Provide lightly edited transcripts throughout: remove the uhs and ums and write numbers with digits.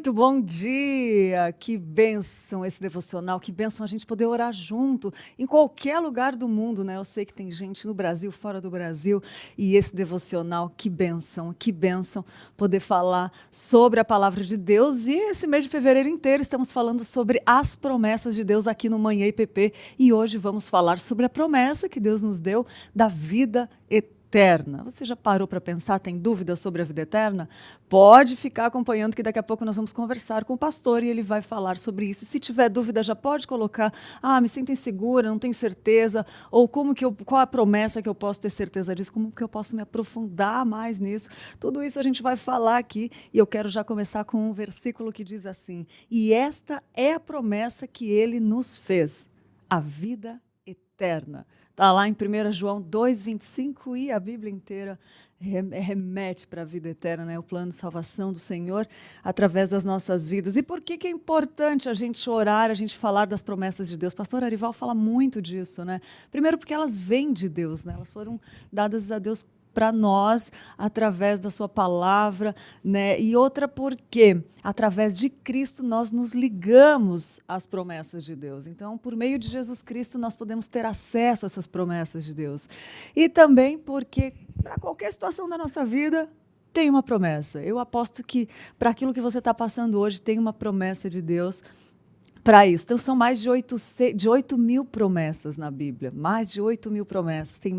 Muito bom dia! Que bênção esse devocional, que bênção a gente poder orar junto em qualquer lugar do mundo, né? Eu sei que tem gente no Brasil, fora do Brasil, e esse devocional, que bênção poder falar sobre a palavra de Deus. E esse mês de fevereiro inteiro estamos falando sobre as promessas de Deus aqui no Manhã IPP, e hoje vamos falar sobre a promessa que Deus nos deu da vida eterna. Você já parou para pensar, tem dúvidas sobre a vida eterna? Pode ficar acompanhando que daqui a pouco nós vamos conversar com o pastor e ele vai falar sobre isso. Se tiver dúvida, já pode colocar, me sinto insegura, não tenho certeza, ou qual a promessa que eu posso ter certeza disso, como que eu posso me aprofundar mais nisso. Tudo isso a gente vai falar aqui e eu quero já começar com um versículo que diz assim: e esta é a promessa que ele nos fez, a vida eterna. Está lá em 1 João 2,25 e a Bíblia inteira remete para a vida eterna, né? O plano de salvação do Senhor através das nossas vidas. E por que é importante a gente orar, a gente falar das promessas de Deus? Pastor Arival fala muito disso, né? Primeiro porque elas vêm de Deus, né? Elas foram dadas a Deus para nós, através da sua palavra, né? E outra porque, através de Cristo, nós nos ligamos às promessas de Deus. Então, por meio de Jesus Cristo, nós podemos ter acesso a essas promessas de Deus. E também porque, para qualquer situação da nossa vida, tem uma promessa. Eu aposto que, para aquilo que você está passando hoje, tem uma promessa de Deus para isso. Então, são mais de 8 mil promessas na Bíblia. Mais de 8 mil promessas. Tem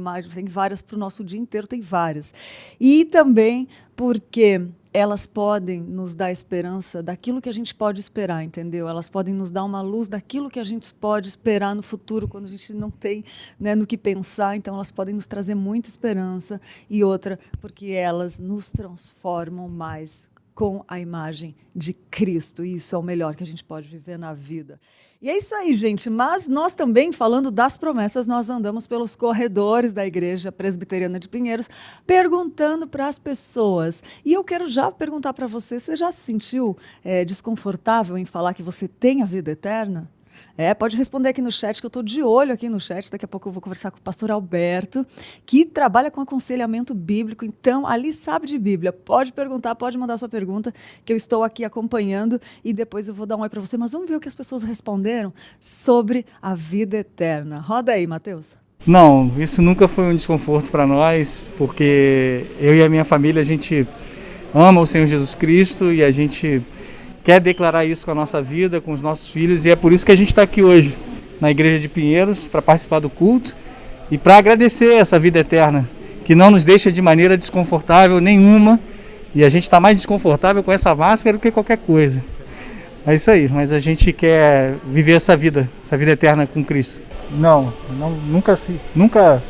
várias para o nosso dia inteiro, tem várias. E também porque elas podem nos dar esperança daquilo que a gente pode esperar, entendeu? Elas podem nos dar uma luz daquilo que a gente pode esperar no futuro, quando a gente não tem, né, no que pensar. Então, elas podem nos trazer muita esperança. E outra, porque elas nos transformam mais com a imagem de Cristo. E isso é o melhor que a gente pode viver na vida. E é isso aí, gente. Mas nós também, falando das promessas, nós andamos pelos corredores da Igreja Presbiteriana de Pinheiros, perguntando para as pessoas. E eu quero já perguntar para você já se sentiu desconfortável em falar que você tem a vida eterna? Pode responder aqui no chat, que eu estou de olho aqui no chat. Daqui a pouco eu vou conversar com o pastor Alberto, que trabalha com aconselhamento bíblico, então ali sabe de Bíblia. Pode perguntar, pode mandar sua pergunta, que eu estou aqui acompanhando e depois eu vou dar um oi para você. Mas vamos ver o que as pessoas responderam sobre a vida eterna. Roda aí, Matheus. Não, isso nunca foi um desconforto para nós, porque eu e a minha família, a gente ama o Senhor Jesus Cristo e a gente quer declarar isso com a nossa vida, com os nossos filhos, e é por isso que a gente está aqui hoje, na Igreja de Pinheiros, para participar do culto e para agradecer essa vida eterna, que não nos deixa de maneira desconfortável nenhuma, e a gente está mais desconfortável com essa máscara do que qualquer coisa. É isso aí, mas a gente quer viver essa vida eterna com Cristo. Não, nunca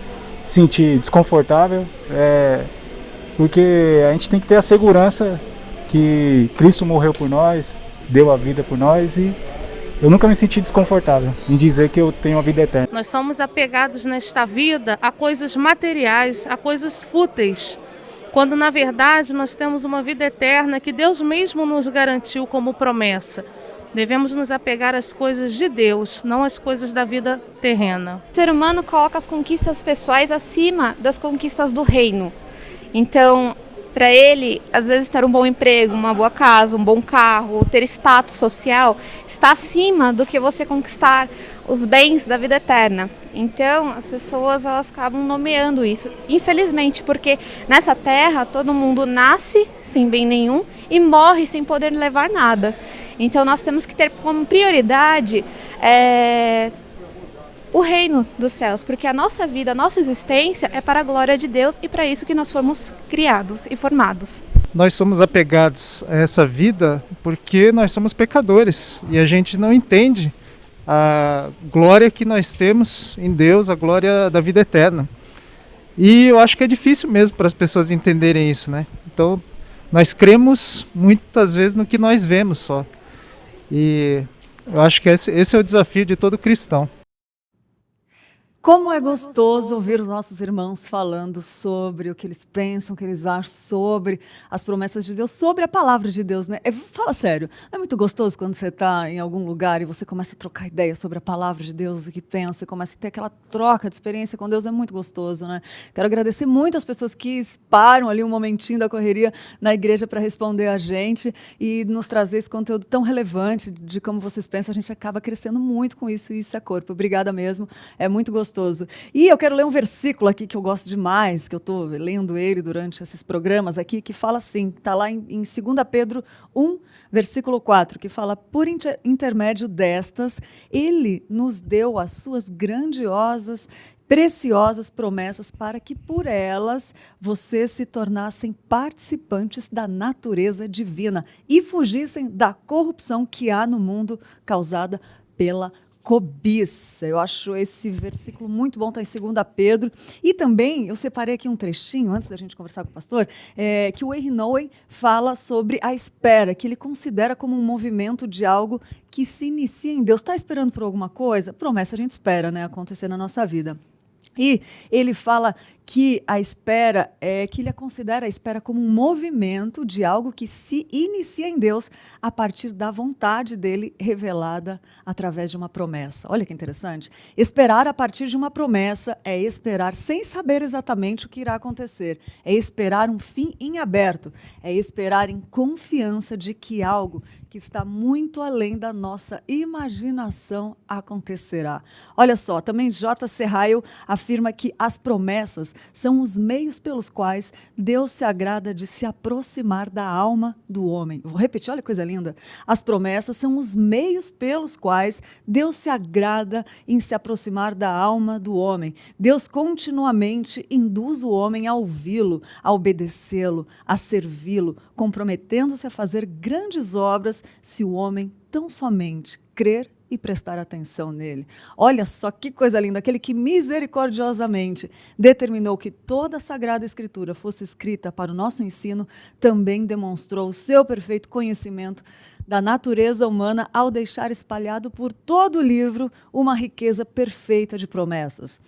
senti desconfortável, porque a gente tem que ter a segurança que Cristo morreu por nós, deu a vida por nós, e eu nunca me senti desconfortável em dizer que eu tenho a vida eterna. Nós somos apegados nesta vida a coisas materiais, a coisas fúteis, quando na verdade nós temos uma vida eterna que Deus mesmo nos garantiu como promessa. Devemos nos apegar às coisas de Deus, não às coisas da vida terrena. O ser humano coloca as conquistas pessoais acima das conquistas do reino. Então, para ele, às vezes ter um bom emprego, uma boa casa, um bom carro, ter status social, está acima do que você conquistar os bens da vida eterna. Então, as pessoas elas acabam nomeando isso, infelizmente, porque nessa terra todo mundo nasce sem bem nenhum e morre sem poder levar nada. Então, nós temos que ter como prioridade o reino dos céus, porque a nossa vida, a nossa existência é para a glória de Deus e para isso que nós fomos criados e formados. Nós somos apegados a essa vida porque nós somos pecadores e a gente não entende a glória que nós temos em Deus, a glória da vida eterna. E eu acho que é difícil mesmo para as pessoas entenderem isso, né? Então, nós cremos muitas vezes no que nós vemos só. E eu acho que esse é o desafio de todo cristão. Como é gostoso ouvir os nossos irmãos falando sobre o que eles pensam, o que eles acham sobre as promessas de Deus, sobre a palavra de Deus, né? Fala sério, não é muito gostoso quando você está em algum lugar e você começa a trocar ideias sobre a palavra de Deus, o que pensa, começa a ter aquela troca de experiência com Deus, é muito gostoso, né? Quero agradecer muito às pessoas que param ali um momentinho da correria na igreja para responder a gente e nos trazer esse conteúdo tão relevante de como vocês pensam. A gente acaba crescendo muito com isso e isso é corpo. Obrigada mesmo, é muito gostoso. E eu quero ler um versículo aqui que eu gosto demais, que eu estou lendo ele durante esses programas aqui, que fala assim, está lá em 2 Pedro 1, versículo 4, que fala: por intermédio destas, ele nos deu as suas grandiosas, preciosas promessas para que por elas vocês se tornassem participantes da natureza divina e fugissem da corrupção que há no mundo causada pela cobiça. Eu acho esse versículo muito bom, está em 2 Pedro. E também eu separei aqui um trechinho, antes da gente conversar com o pastor, que o Henry Nouwen fala sobre a espera, que ele considera como um movimento de algo que se inicia em Deus. Está esperando por alguma coisa? Promessa a gente espera, né, acontecer na nossa vida. E ele fala que a espera, que ele considera a espera como um movimento de algo que se inicia em Deus a partir da vontade dele revelada através de uma promessa. Olha que interessante. Esperar a partir de uma promessa é esperar sem saber exatamente o que irá acontecer. É esperar um fim em aberto. É esperar em confiança de que algo que está muito além da nossa imaginação acontecerá. Olha só, também J.C. Ryle afirma que as promessas são os meios pelos quais Deus se agrada de se aproximar da alma do homem. Vou repetir, olha que coisa linda. As promessas são os meios pelos quais Deus se agrada em se aproximar da alma do homem. Deus continuamente induz o homem a ouvi-lo, a obedecê-lo, a servi-lo, comprometendo-se a fazer grandes obras se o homem tão somente crer e prestar atenção nele. Olha só que coisa linda, aquele que misericordiosamente determinou que toda a Sagrada Escritura fosse escrita para o nosso ensino, também demonstrou o seu perfeito conhecimento da natureza humana ao deixar espalhado por todo o livro uma riqueza perfeita de promessas.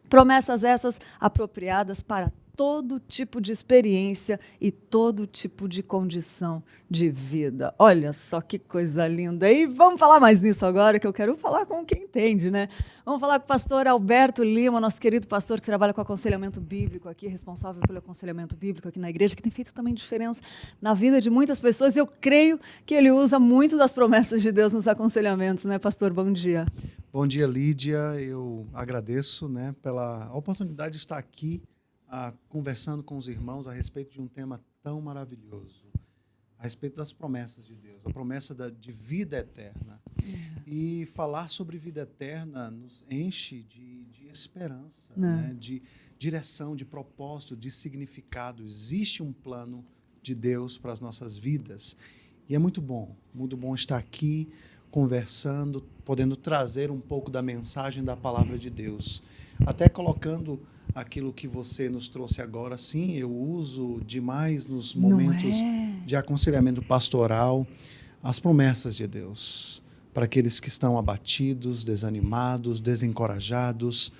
Promessas essas apropriadas para todo tipo de experiência e todo tipo de condição de vida. Olha só que coisa linda. E vamos falar mais nisso agora, que eu quero falar com quem entende, né? Vamos falar com o pastor Alberto Lima, nosso querido pastor que trabalha com aconselhamento bíblico aqui, responsável pelo aconselhamento bíblico aqui na igreja, que tem feito também diferença na vida de muitas pessoas. Eu creio que ele usa muito das promessas de Deus nos aconselhamentos, né, pastor? Bom dia. Bom dia, Lídia. Eu agradeço, né, pela oportunidade de estar aqui conversando com os irmãos a respeito de um tema tão maravilhoso, a respeito das promessas de Deus, a promessa de vida eterna. E falar sobre vida eterna nos enche de esperança, né? De direção, de propósito, de significado. Existe um plano de Deus para as nossas vidas. E é muito bom estar aqui conversando, podendo trazer um pouco da mensagem da palavra de Deus. Até colocando aquilo que você nos trouxe agora, sim, eu uso demais nos momentos de aconselhamento pastoral as promessas de Deus para aqueles que estão abatidos, desanimados, desencorajados,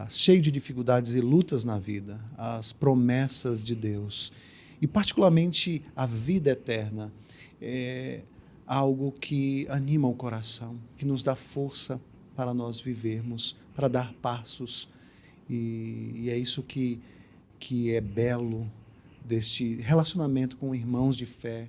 cheios de dificuldades e lutas na vida. As promessas de Deus e particularmente a vida eterna é algo que anima o coração, que nos dá força para nós vivermos, para dar passos. E é isso que é belo deste relacionamento com irmãos de fé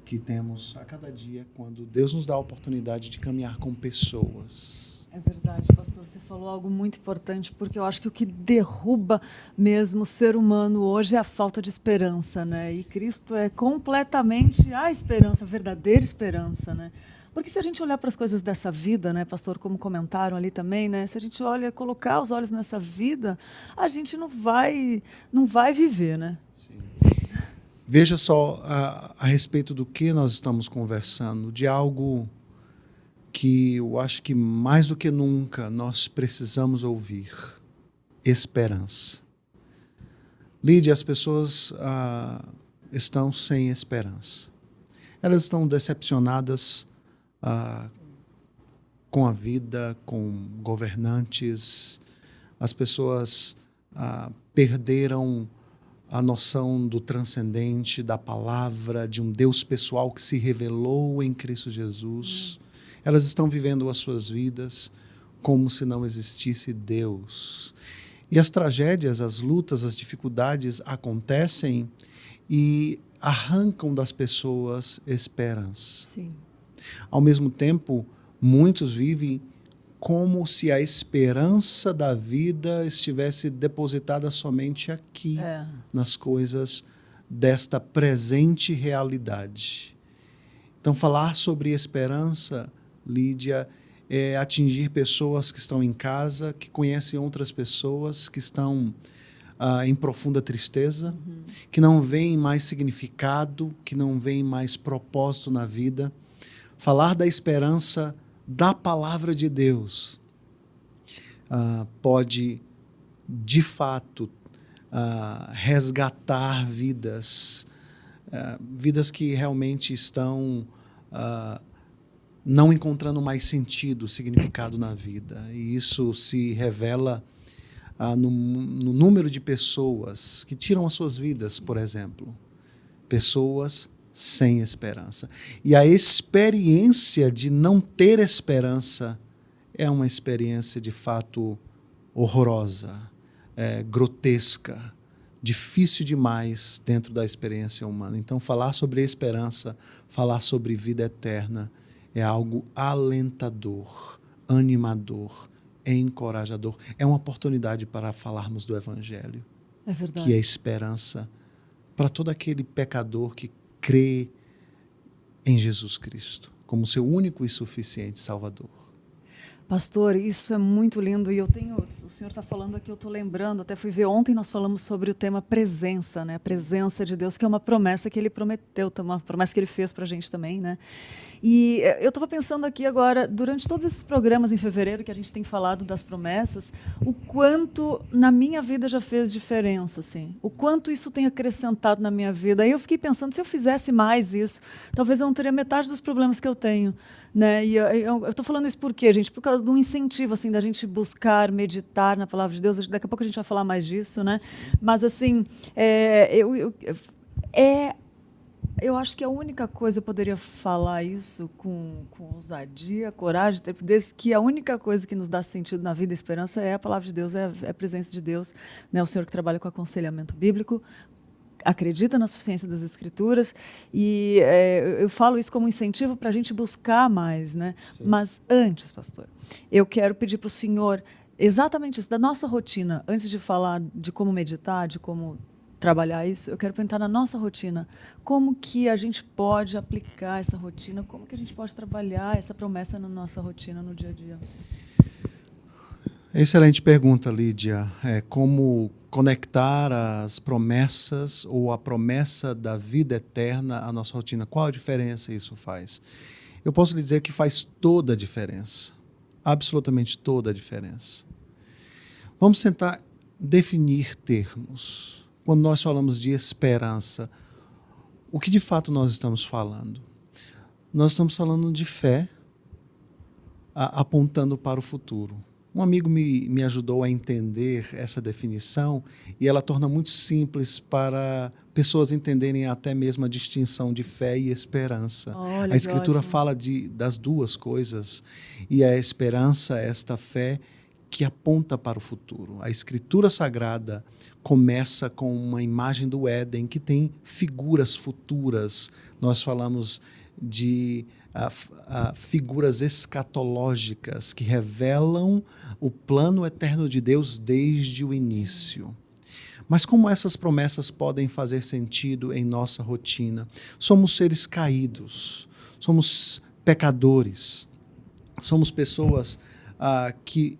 que temos a cada dia, quando Deus nos dá a oportunidade de caminhar com pessoas. É verdade, pastor, você falou algo muito importante, porque eu acho que o que derruba mesmo o ser humano hoje é a falta de esperança, né? E Cristo é completamente a esperança, a verdadeira esperança, né? Porque se a gente olhar para as coisas dessa vida, né, pastor, como comentaram ali também, né, se a gente colocar os olhos nessa vida, a gente não vai viver, né? Sim. Veja só a respeito do que nós estamos conversando, de algo que eu acho que mais do que nunca nós precisamos ouvir: esperança. Lídia, as pessoas estão sem esperança. Elas estão decepcionadas com a vida, com governantes, as pessoas perderam a noção do transcendente, da palavra, de um Deus pessoal que se revelou em Cristo Jesus. Elas estão vivendo as suas vidas como se não existisse Deus. E as tragédias, as lutas, as dificuldades acontecem e arrancam das pessoas esperança. Sim. Ao mesmo tempo, muitos vivem como se a esperança da vida estivesse depositada somente aqui, nas coisas desta presente realidade. Então, falar sobre esperança, Lídia, é atingir pessoas que estão em casa, que conhecem outras pessoas que estão em profunda tristeza, que não veem mais significado, que não veem mais propósito na vida. Falar da esperança da palavra de Deus pode, de fato, resgatar vidas, vidas que realmente estão não encontrando mais sentido, significado na vida. E isso se revela no número de pessoas que tiram as suas vidas, por exemplo. Pessoas sem esperança. E a experiência de não ter esperança é uma experiência, de fato, horrorosa, grotesca, difícil demais dentro da experiência humana. Então, falar sobre esperança, falar sobre vida eterna, é algo alentador, animador, encorajador. É uma oportunidade para falarmos do Evangelho. É verdade. Que é esperança para todo aquele pecador que crê em Jesus Cristo como seu único e suficiente Salvador. Pastor, isso é muito lindo e o senhor está falando aqui, eu estou lembrando, até fui ver ontem, nós falamos sobre o tema presença, né? A presença de Deus, que é uma promessa que ele prometeu, uma promessa que ele fez para a gente também, né? E eu estava pensando aqui agora, durante todos esses programas em fevereiro que a gente tem falado das promessas, o quanto na minha vida já fez diferença, assim, o quanto isso tem acrescentado na minha vida. Aí eu fiquei pensando, se eu fizesse mais isso, talvez eu não teria metade dos problemas que eu tenho, né? E eu estou falando isso por quê, gente? Por causa de um incentivo, assim, da gente buscar, meditar na palavra de Deus. Daqui a pouco a gente vai falar mais disso, né? Mas, assim, eu acho que a única coisa, eu poderia falar isso com ousadia, coragem, desde que a única coisa que nos dá sentido na vida e esperança é a palavra de Deus, é a presença de Deus, né? O senhor que trabalha com aconselhamento bíblico, acredita na suficiência das Escrituras, e eu falo isso como incentivo para a gente buscar mais, né? Mas antes, pastor, eu quero pedir para o senhor exatamente isso, da nossa rotina, antes de falar de como meditar, de como trabalhar isso, eu quero perguntar na nossa rotina, como que a gente pode aplicar essa rotina, como que a gente pode trabalhar essa promessa na nossa rotina, no dia a dia? Excelente pergunta, Lídia. Como conectar as promessas ou a promessa da vida eterna à nossa rotina? Qual a diferença isso faz? Eu posso lhe dizer que faz toda a diferença, absolutamente toda a diferença. Vamos tentar definir termos. Quando nós falamos de esperança, o que de fato nós estamos falando? Nós estamos falando de fé, apontando para o futuro. Um amigo me ajudou a entender essa definição e ela torna muito simples para pessoas entenderem até mesmo a distinção de fé e esperança. Olha, a Escritura fala das duas coisas, e a esperança é esta fé que aponta para o futuro. A Escritura Sagrada começa com uma imagem do Éden que tem figuras futuras. Nós falamos de figuras escatológicas que revelam o plano eterno de Deus desde o início. Mas como essas promessas podem fazer sentido em nossa rotina? Somos seres caídos, somos pecadores, somos pessoas que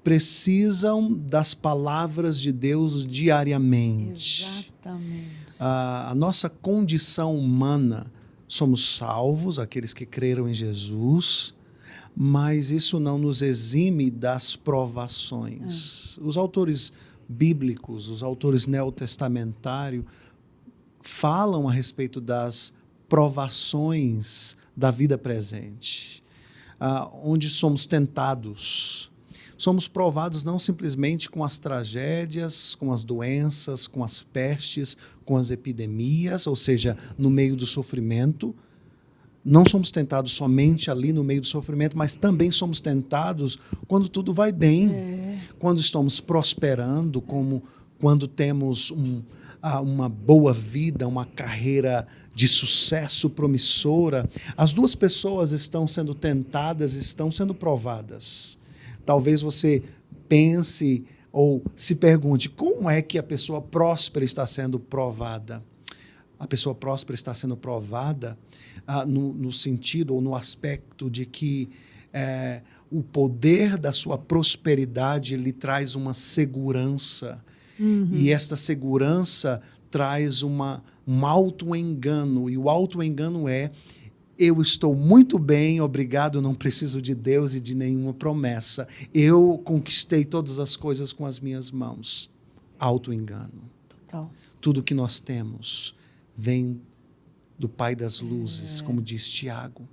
precisam das palavras de Deus diariamente. Exatamente. A nossa condição humana, somos salvos, aqueles que creram em Jesus, mas isso não nos exime das provações. Os autores bíblicos, os autores neotestamentários, falam a respeito das provações da vida presente, onde somos tentados. somos provados não simplesmente com as tragédias, com as doenças, com as pestes, com as epidemias, ou seja, no meio do sofrimento. Não somos tentados somente ali no meio do sofrimento, mas também somos tentados quando tudo vai bem, quando estamos prosperando, como quando temos uma boa vida, uma carreira de sucesso promissora. As duas pessoas estão sendo tentadas, estão sendo provadas. Talvez você pense ou se pergunte, como é que a pessoa próspera está sendo provada? A pessoa próspera está sendo provada no sentido ou no aspecto de que o poder da sua prosperidade lhe traz uma segurança. E esta segurança traz um auto-engano. E o auto-engano é: eu estou muito bem, obrigado, não preciso de Deus e de nenhuma promessa. Eu conquistei todas as coisas com as minhas mãos. Auto-engano. Total. Tudo que nós temos vem do Pai das luzes, como diz Tiago.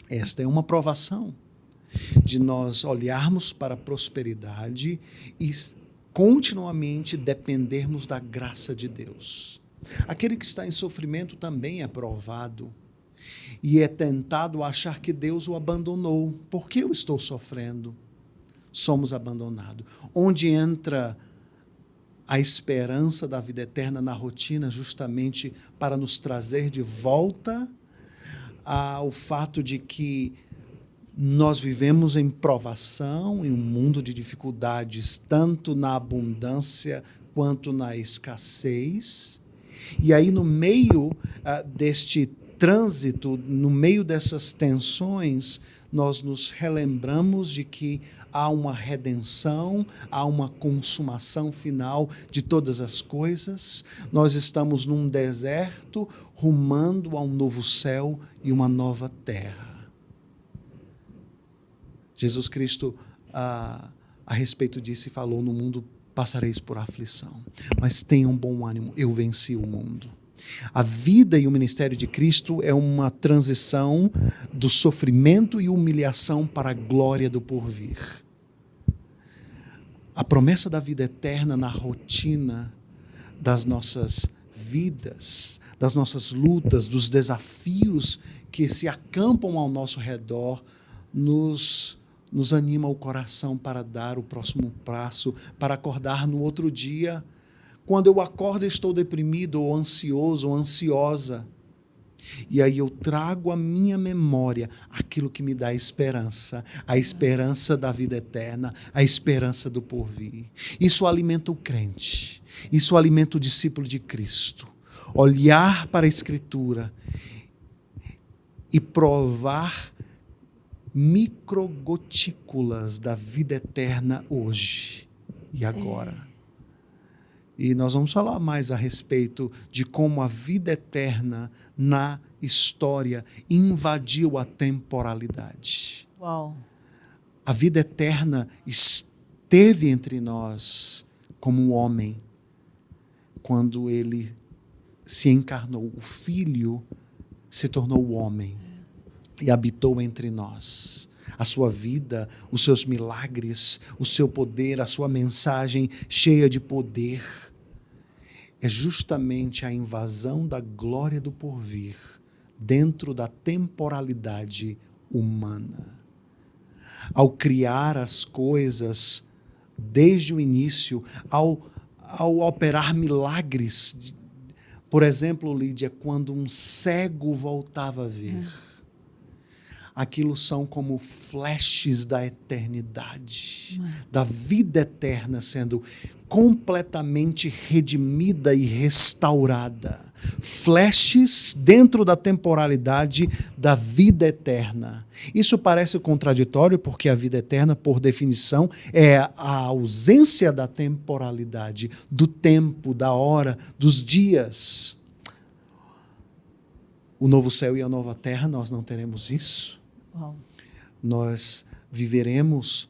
Esta é uma provação de nós olharmos para a prosperidade e continuamente dependermos da graça de Deus. Aquele que está em sofrimento também é provado e é tentado a achar que Deus o abandonou. Por que eu estou sofrendo? Somos abandonados. Onde entra a esperança da vida eterna na rotina, justamente para nos trazer de volta ao fato de que nós vivemos em provação, em um mundo de dificuldades, tanto na abundância quanto na escassez. E aí, no meio deste trânsito, no meio dessas tensões, nós nos relembramos de que há uma redenção, há uma consumação final de todas as coisas. Nós estamos num deserto, rumando a um novo céu e uma nova terra. Jesus Cristo, a respeito disso, falou: no mundo passareis por aflição, mas tenham bom ânimo, eu venci o mundo. A vida e o ministério de Cristo é uma transição do sofrimento e humilhação para a glória do porvir. A promessa da vida eterna na rotina das nossas vidas, das nossas lutas, dos desafios que se acampam ao nosso redor, nos anima o coração para dar o próximo passo, para acordar no outro dia. Quando eu acordo, estou deprimido, ou ansioso, ou ansiosa. E aí eu trago à minha memória aquilo que me dá esperança, a esperança da vida eterna, a esperança do porvir. Isso alimenta o crente, isso alimenta o discípulo de Cristo. Olhar para a Escritura e provar microgotículas da vida eterna hoje e agora. E nós vamos falar mais a respeito de como a vida eterna na história invadiu a temporalidade. Uau. A vida eterna esteve entre nós como um homem quando ele se encarnou. O Filho se tornou homem e habitou entre nós. A sua vida, os seus milagres, o seu poder, a sua mensagem cheia de poder, é justamente a invasão da glória do porvir dentro da temporalidade humana. Ao criar as coisas desde o início, ao operar milagres, por exemplo, Lídia, quando um cego voltava a ver, aquilo são como flashes da eternidade, da vida eterna sendo completamente redimida e restaurada. Flashes dentro da temporalidade da vida eterna. Isso parece contraditório, porque a vida eterna, por definição, é a ausência da temporalidade, do tempo, da hora, dos dias. O novo céu e a nova terra, nós não teremos isso. Uau. Nós viveremos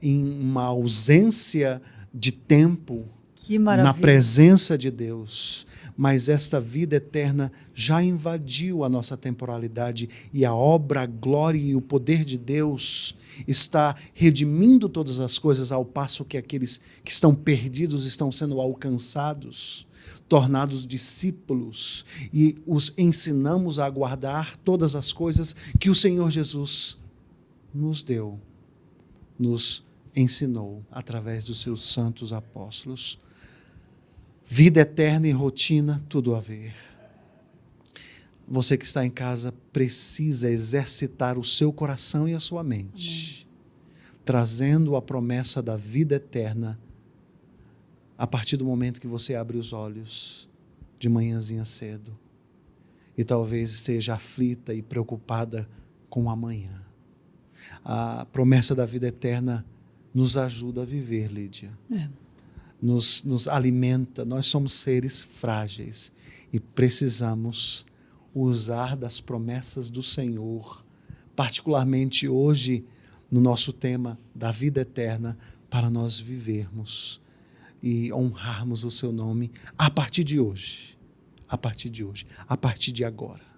em uma ausência de tempo, Que maravilha. na presença de Deus. Mas esta vida eterna já invadiu a nossa temporalidade e a obra, a glória e o poder de Deus está redimindo todas as coisas, ao passo que aqueles que estão perdidos estão sendo alcançados, tornados discípulos, e os ensinamos a guardar todas as coisas que o Senhor Jesus nos deu, nos ensinou através dos seus santos apóstolos. Vida eterna e rotina, tudo a ver. Você que está em casa precisa exercitar o seu coração e a sua mente, trazendo a promessa da vida eterna a partir do momento que você abre os olhos de manhãzinha cedo e talvez esteja aflita e preocupada com o amanhã. A promessa da vida eterna nos ajuda a viver, Lídia. Nos alimenta. Nós somos seres frágeis e precisamos usar das promessas do Senhor, particularmente hoje no nosso tema da vida eterna, para nós vivermos e honrarmos o seu nome a partir de hoje, a partir de agora.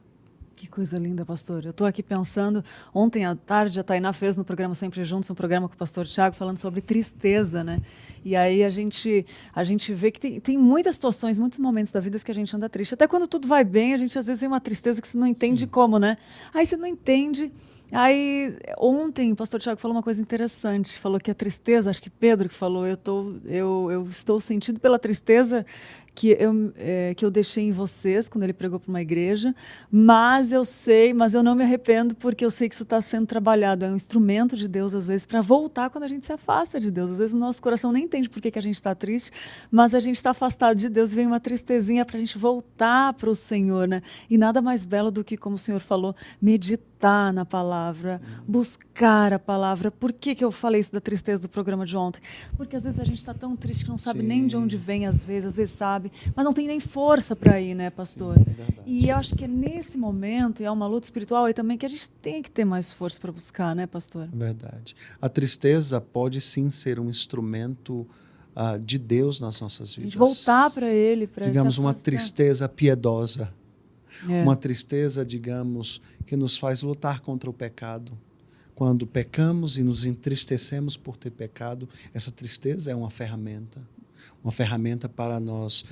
Que coisa linda, pastor. Eu estou aqui pensando, ontem à tarde a Tainá fez no programa Sempre Juntos, um programa com o pastor Tiago, falando sobre tristeza, né? E aí a gente vê que tem muitas situações, muitos momentos da vida que a gente anda triste. Até quando tudo vai bem, a gente às vezes tem uma tristeza que você não entende como, né? Aí você não entende. Aí, ontem, o pastor Tiago falou uma coisa interessante, falou que a tristeza, acho que Pedro que falou, eu estou sentindo pela tristeza que eu deixei em vocês, quando ele pregou para uma igreja, mas eu não me arrependo, porque eu sei que isso está sendo trabalhado, é um instrumento de Deus, às vezes, para voltar quando a gente se afasta de Deus. Às vezes o nosso coração nem entende por que a gente está triste, mas a gente está afastado de Deus, vem uma tristezinha para a gente voltar para o Senhor, né? E nada mais belo do que, como o Senhor falou, meditar na palavra, buscar a palavra. Por que eu falei isso da tristeza do programa de ontem? Porque às vezes a gente está tão triste que não sabe nem de onde vem, às vezes sabe, mas não tem nem força para ir, né, pastor? E eu acho que é nesse momento, e é uma luta espiritual aí também, que a gente tem que ter mais força para buscar, né, pastor? Verdade. A tristeza pode sim ser um instrumento de Deus nas nossas vidas. A gente voltar para Ele, para digamos, uma tristeza piedosa. Uma tristeza, digamos, que nos faz lutar contra o pecado. Quando pecamos e nos entristecemos por ter pecado, essa tristeza é uma ferramenta para nós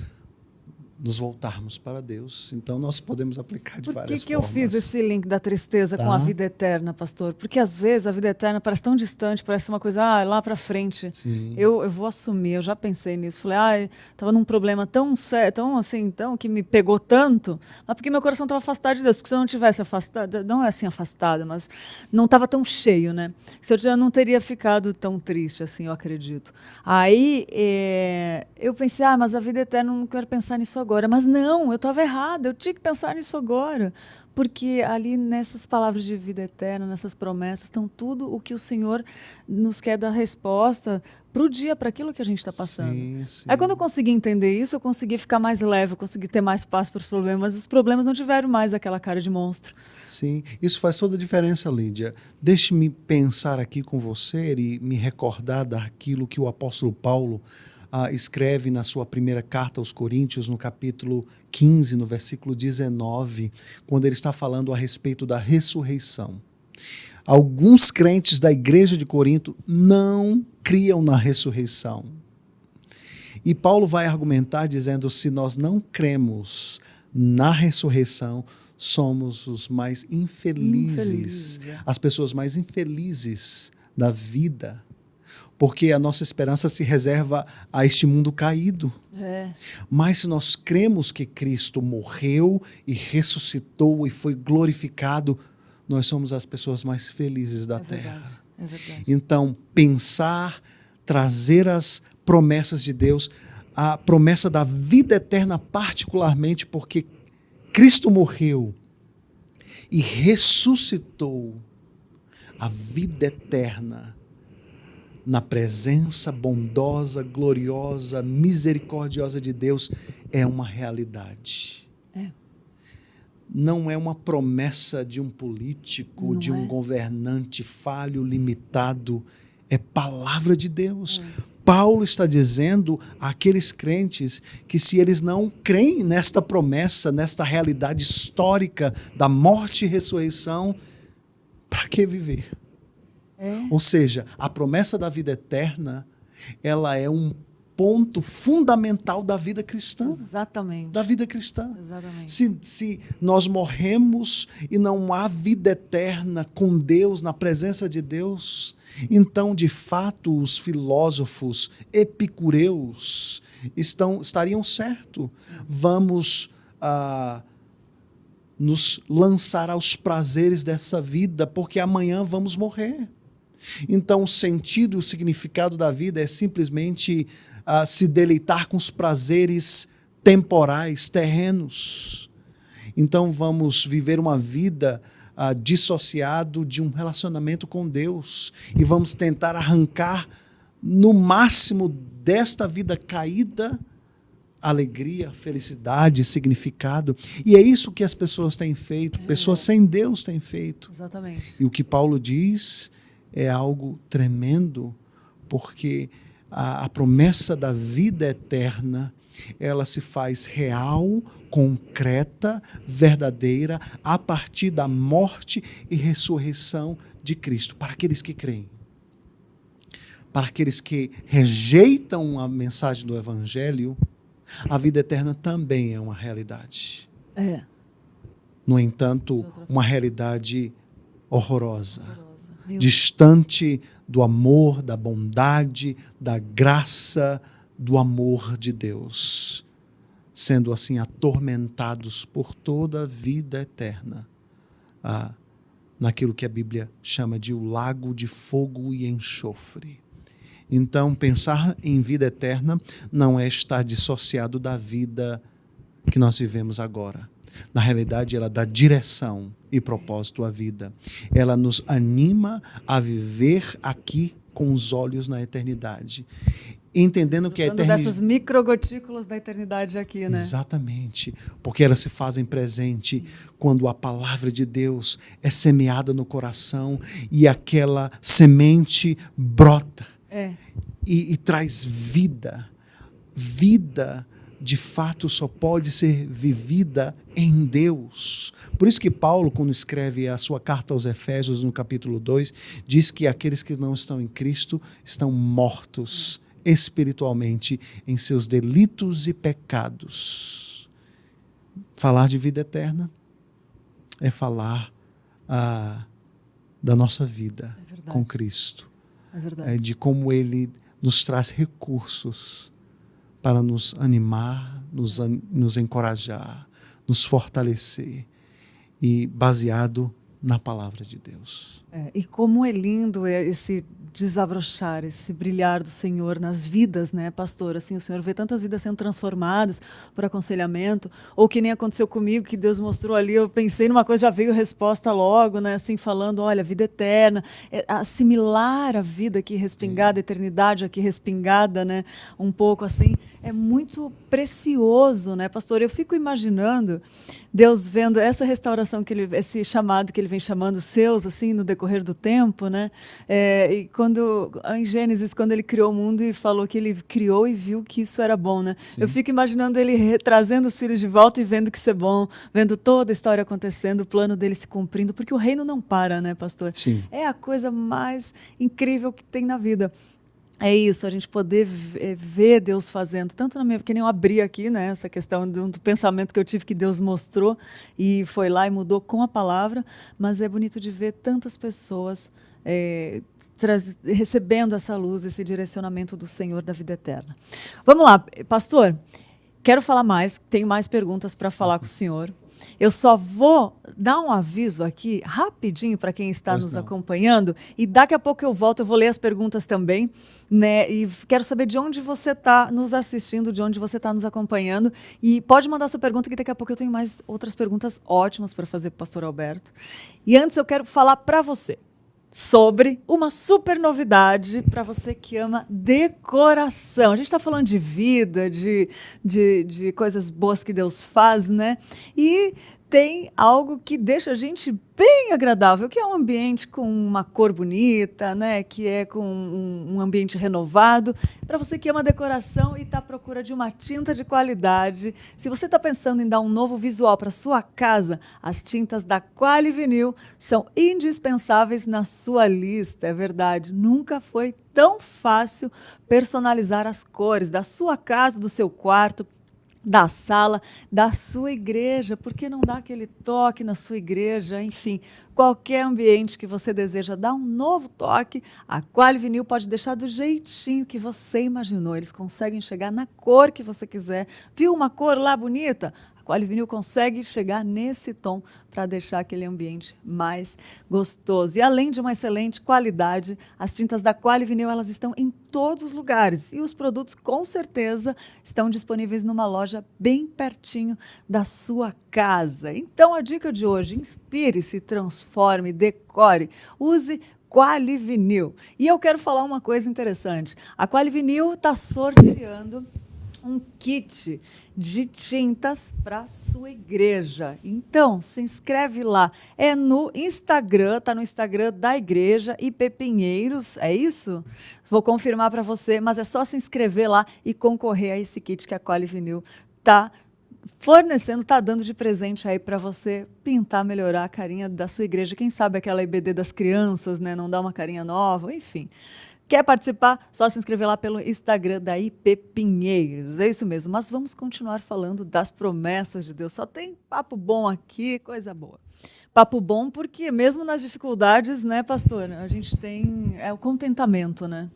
nos voltarmos para Deus. Então, nós podemos aplicar de várias formas. Por que eu fiz esse link da tristeza com a vida eterna, pastor? Porque, às vezes, a vida eterna parece tão distante, parece uma coisa, lá para frente. Sim. Eu vou assumir, eu já pensei nisso. Falei, estava num problema tão sério, tão que me pegou tanto, mas porque meu coração estava afastado de Deus. Porque se eu não tivesse afastado, não é assim afastado, mas não estava tão cheio, né? Se eu já não teria ficado tão triste, assim, eu acredito. Aí, eu pensei, mas a vida eterna, eu não quero pensar nisso agora. Mas não, eu estava errada, eu tinha que pensar nisso agora, porque ali nessas palavras de vida eterna, nessas promessas, estão tudo o que o Senhor nos quer dar resposta para o dia, para aquilo que a gente está passando. Sim. Aí quando eu consegui entender isso, eu consegui ficar mais leve, eu consegui ter mais paz para os problemas, mas os problemas não tiveram mais aquela cara de monstro. Sim, isso faz toda a diferença, Lídia. Deixe-me pensar aqui com você e me recordar daquilo que o apóstolo Paulo escreve na sua primeira carta aos Coríntios, no capítulo 15, no versículo 19, quando ele está falando a respeito da ressurreição. Alguns crentes da igreja de Corinto não criam na ressurreição. E Paulo vai argumentar dizendo, se nós não cremos na ressurreição, somos os mais infelizes, as pessoas mais infelizes da vida, porque a nossa esperança se reserva a este mundo caído. Mas se nós cremos que Cristo morreu e ressuscitou e foi glorificado, nós somos as pessoas mais felizes da terra. É verdade. Então, pensar, trazer as promessas de Deus, a promessa da vida eterna particularmente, porque Cristo morreu e ressuscitou, a vida eterna na presença bondosa, gloriosa, misericordiosa de Deus é uma realidade. Não é uma promessa de um político, de um governante falho, limitado. É palavra de Deus. Paulo está dizendo àqueles crentes que se eles não creem nesta promessa, nesta realidade histórica da morte e ressurreição, para que viver? Ou seja, a promessa da vida eterna, ela é um ponto fundamental da vida cristã. Exatamente. Da vida cristã. Exatamente. Se nós morremos e não há vida eterna com Deus, na presença de Deus, então, de fato, os filósofos epicureus estariam certos. Vamos nos lançar aos prazeres dessa vida, porque amanhã vamos morrer. Então, o sentido e o significado da vida é simplesmente se deleitar com os prazeres temporais, terrenos. Então, vamos viver uma vida dissociado de um relacionamento com Deus e vamos tentar arrancar no máximo desta vida caída alegria, felicidade, significado. E é isso que as pessoas têm feito, pessoas sem Deus têm feito. Exatamente. E o que Paulo diz é algo tremendo, porque a promessa da vida eterna, ela se faz real, concreta, verdadeira, a partir da morte e ressurreição de Cristo, para aqueles que creem. Para aqueles que rejeitam a mensagem do Evangelho, a vida eterna também é uma realidade. No entanto, uma realidade horrorosa. Distante do amor, da bondade, da graça, do amor de Deus, sendo assim atormentados por toda a vida eterna, naquilo que a Bíblia chama de o lago de fogo e enxofre. Então, pensar em vida eterna não é estar dissociado da vida que nós vivemos agora. Na realidade, ela dá direção e propósito à vida. Ela nos anima a viver aqui com os olhos na eternidade. Entendendo que a eternidade... dessas microgotículas da eternidade aqui, né? Exatamente, porque elas se fazem presente quando a palavra de Deus é semeada no coração e aquela semente brota e traz vida. Vida, de fato, só pode ser vivida em Deus. Por isso que Paulo, quando escreve a sua carta aos Efésios, no capítulo 2, diz que aqueles que não estão em Cristo estão mortos espiritualmente em seus delitos e pecados. Falar de vida eterna é falar da nossa vida com Cristo. É verdade. De como Ele nos traz recursos para nos animar, nos encorajar, nos fortalecer, e baseado na palavra de Deus. E como é lindo esse desabrochar, esse brilhar do Senhor nas vidas, né, pastor? Assim, o Senhor vê tantas vidas sendo transformadas por aconselhamento, ou que nem aconteceu comigo, que Deus mostrou ali, eu pensei numa coisa, já veio resposta logo, né, assim, falando, olha, vida eterna, assimilar a vida aqui respingada, a eternidade aqui respingada, né, um pouco assim, é muito precioso, né, pastor? Eu fico imaginando Deus vendo essa restauração, esse chamado que Ele vem chamando os seus, assim, no decorrer do tempo, né? E em Gênesis, quando Ele criou o mundo e falou que Ele criou e viu que isso era bom, né? Sim. Eu fico imaginando Ele trazendo os filhos de volta e vendo que isso é bom, vendo toda a história acontecendo, o plano dele se cumprindo, porque o reino não para, né, pastor? Sim. É a coisa mais incrível que tem na vida. É isso, a gente poder ver Deus fazendo, tanto na minha, porque nem eu abri aqui, né, essa questão do pensamento que eu tive que Deus mostrou e foi lá e mudou com a palavra, mas é bonito de ver tantas pessoas recebendo essa luz, esse direcionamento do Senhor da vida eterna. Vamos lá, pastor, quero falar mais, tenho mais perguntas para falar com o senhor. Eu só vou dar um aviso aqui, rapidinho, para quem está nos acompanhando, e daqui a pouco eu volto, eu vou ler as perguntas também, né? E quero saber de onde você está nos assistindo, de onde você está nos acompanhando, e pode mandar sua pergunta, que daqui a pouco eu tenho mais outras perguntas ótimas para fazer para o pastor Alberto. E antes eu quero falar para você sobre uma super novidade para você que ama decoração. A gente está falando de vida, de coisas boas que Deus faz, né? E tem algo que deixa a gente bem agradável, que é um ambiente com uma cor bonita, né? Que é com um ambiente renovado. Para você que ama decoração e está à procura de uma tinta de qualidade, se você está pensando em dar um novo visual para sua casa, as tintas da Quali Vinil são indispensáveis na sua lista. É verdade, nunca foi tão fácil personalizar as cores da sua casa, do seu quarto, da sala, da sua igreja. Por que não dar aquele toque na sua igreja? Enfim, qualquer ambiente que você deseja dar um novo toque, a Quali Vinil pode deixar do jeitinho que você imaginou. Eles conseguem chegar na cor que você quiser. Viu uma cor lá bonita? A Quali Vinil consegue chegar nesse tom para deixar aquele ambiente mais gostoso. E além de uma excelente qualidade, as tintas da Quali Vinil, elas estão em todos os lugares. E os produtos, com certeza, estão disponíveis numa loja bem pertinho da sua casa. Então, a dica de hoje: inspire-se, transforme, decore, use Quali Vinil. E eu quero falar uma coisa interessante. A Quali Vinil está sorteando um kit de tintas para sua igreja. Então, se inscreve lá. É no Instagram, tá no Instagram da igreja, IP Pinheiros, é isso? Vou confirmar para você, mas é só se inscrever lá e concorrer a esse kit que a Quali Vinil tá fornecendo, tá dando de presente aí para você pintar, melhorar a carinha da sua igreja. Quem sabe aquela IBD das crianças, né? Não dá uma carinha nova, enfim. Quer participar? Só se inscrever lá pelo Instagram da IP Pinheiros. É isso mesmo, mas vamos continuar falando das promessas de Deus. Só tem papo bom aqui, coisa boa. Papo bom porque mesmo nas dificuldades, né, pastor, a gente tem o contentamento, né?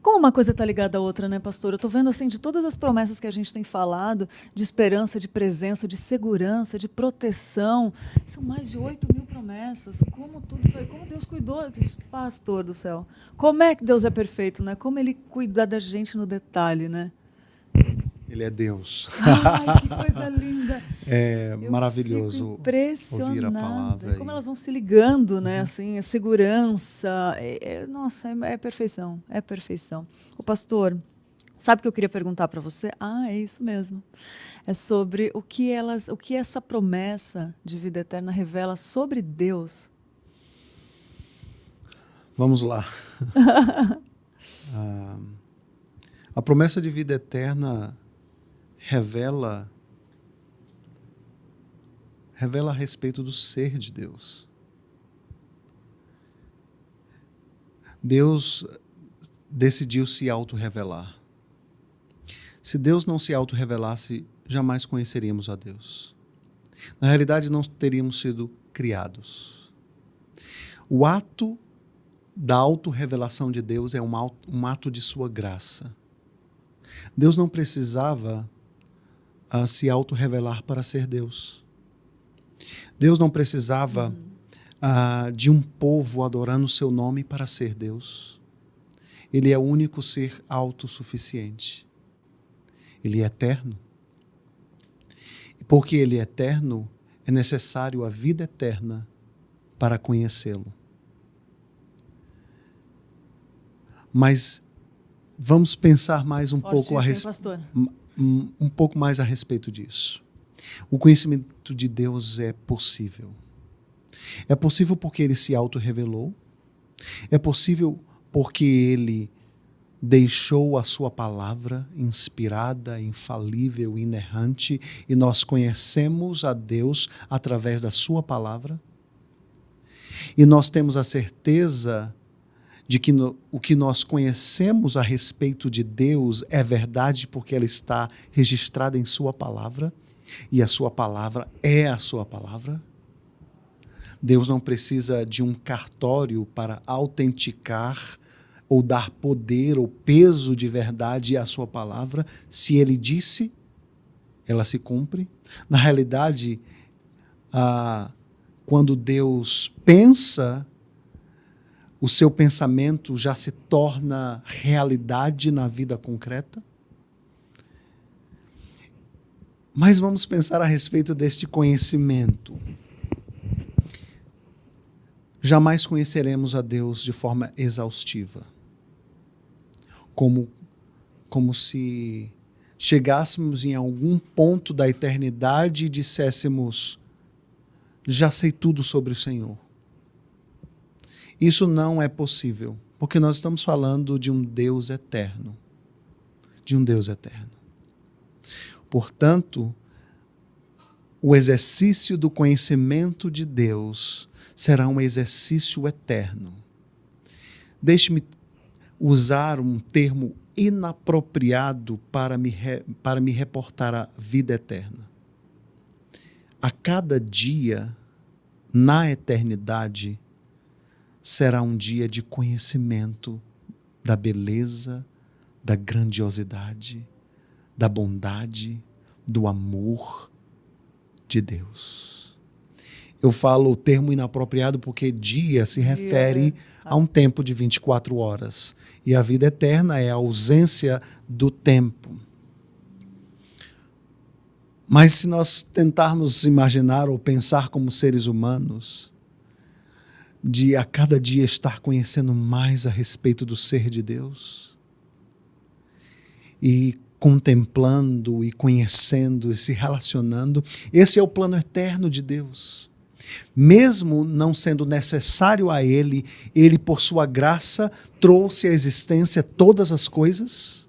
Como uma coisa está ligada à outra, né, pastor? Eu estou vendo, assim, de todas as promessas que a gente tem falado, de esperança, de presença, de segurança, de proteção, são mais de 8.000 promessas. Como Deus cuidou, pastor do céu. Como é que Deus é perfeito, né? Como Ele cuida da gente no detalhe, né? Ele é Deus. Ai, que coisa linda. É Eu maravilhoso fico impressionada. ouvir a palavra. Como elas vão se ligando, né? Assim, a segurança. Nossa, é perfeição. É perfeição. O pastor, sabe o que eu queria perguntar para você? É isso mesmo. É sobre o que essa promessa de vida eterna revela sobre Deus. Vamos lá. A promessa de vida eterna revela a respeito do ser de Deus. Deus decidiu se auto-revelar. Se Deus não se auto-revelasse, jamais conheceríamos a Deus. Na realidade, não teríamos sido criados. O ato da auto-revelação de Deus é um ato de sua graça. Deus não precisava se auto-revelar para ser Deus. Deus não precisava de um povo adorando o seu nome para ser Deus. Ele é o único ser autossuficiente. Ele é eterno. E porque Ele é eterno, é necessário a vida eterna para conhecê-lo. Mas vamos pensar mais um pouco mais a respeito disso. O conhecimento de Deus é possível. É possível porque Ele se auto-revelou. É possível porque Ele deixou a sua palavra inspirada, infalível, inerrante, e nós conhecemos a Deus através da sua palavra. E nós temos a certeza de que o que nós conhecemos a respeito de Deus é verdade porque ela está registrada em sua palavra, e a sua palavra é a sua palavra. Deus não precisa de um cartório para autenticar ou dar poder ou peso de verdade à sua palavra. Se Ele disse, ela se cumpre. Na realidade, quando Deus pensa, o seu pensamento já se torna realidade na vida concreta. Mas vamos pensar a respeito deste conhecimento. Jamais conheceremos a Deus de forma exaustiva. Como se chegássemos em algum ponto da eternidade e disséssemos: já sei tudo sobre o Senhor. Isso não é possível, porque nós estamos falando de um Deus eterno. De um Deus eterno. Portanto, o exercício do conhecimento de Deus será um exercício eterno. Deixe-me usar um termo inapropriado para me reportar à vida eterna. A cada dia, na eternidade, será um dia de conhecimento da beleza, da grandiosidade, da bondade, do amor de Deus. Eu falo o termo inapropriado porque dia se refere a um tempo de 24 horas. E a vida eterna é a ausência do tempo. Mas se nós tentarmos imaginar ou pensar como seres humanos, de a cada dia estar conhecendo mais a respeito do ser de Deus, e contemplando e conhecendo e se relacionando, esse é o plano eterno de Deus. Mesmo não sendo necessário a Ele, Ele, por sua graça, trouxe à existência todas as coisas,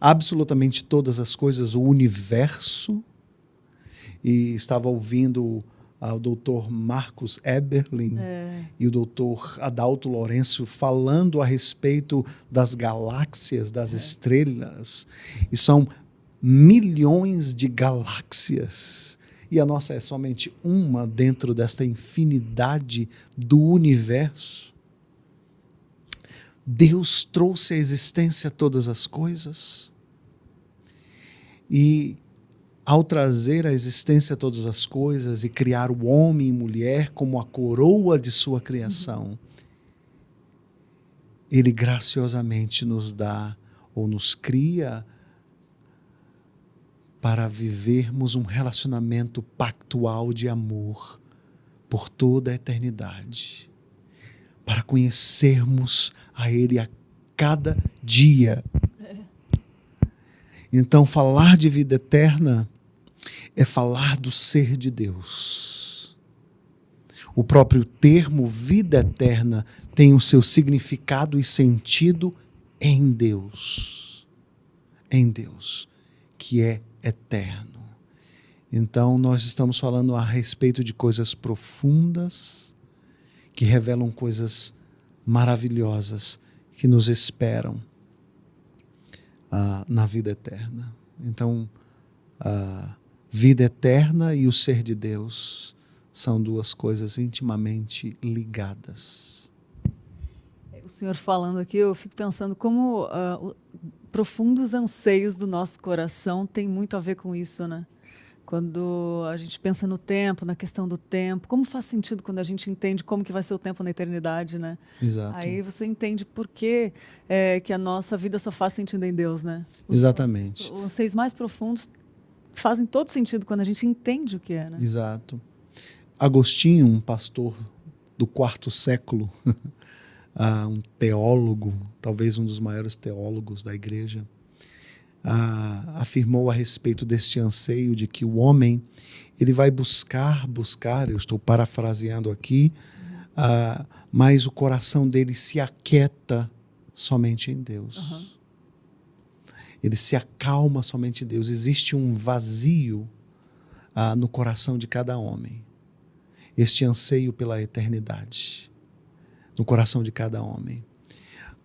absolutamente todas as coisas, o universo. E estava ouvindo o doutor Marcus Eberlin e o doutor Adalto Lourenço falando a respeito das galáxias, das estrelas. E são milhões de galáxias. E a nossa é somente uma dentro desta infinidade do universo. Deus trouxe à existência todas as coisas. E ao trazer à existência todas as coisas e criar o homem e mulher como a coroa de sua criação, Ele graciosamente nos dá ou nos cria para vivermos um relacionamento pactual de amor por toda a eternidade, para conhecermos a Ele a cada dia. Então, falar de vida eterna é falar do ser de Deus. O próprio termo vida eterna tem o seu significado e sentido em Deus. Em Deus, que é eterno. Então, nós estamos falando a respeito de coisas profundas, que revelam coisas maravilhosas que nos esperam na vida eterna. Então, vida eterna e o ser de Deus são duas coisas intimamente ligadas. O senhor falando aqui, eu fico pensando como profundos anseios do nosso coração tem muito a ver com isso, né? Quando a gente pensa no tempo, na questão do tempo, como faz sentido quando a gente entende como que vai ser o tempo na eternidade, né? Exato. Aí você entende por que a nossa vida só faz sentido em Deus, né? Exatamente. Os anseios mais profundos fazem todo sentido quando a gente entende o que é, né? Exato. Agostinho, um pastor do quarto século, um teólogo, talvez um dos maiores teólogos da igreja, afirmou a respeito deste anseio de que o homem ele vai buscar, eu estou parafraseando aqui, mas o coração dele se aquieta somente em Deus. Ele se acalma somente em Deus. Existe um vazio no coração de cada homem. Este anseio pela eternidade no coração de cada homem.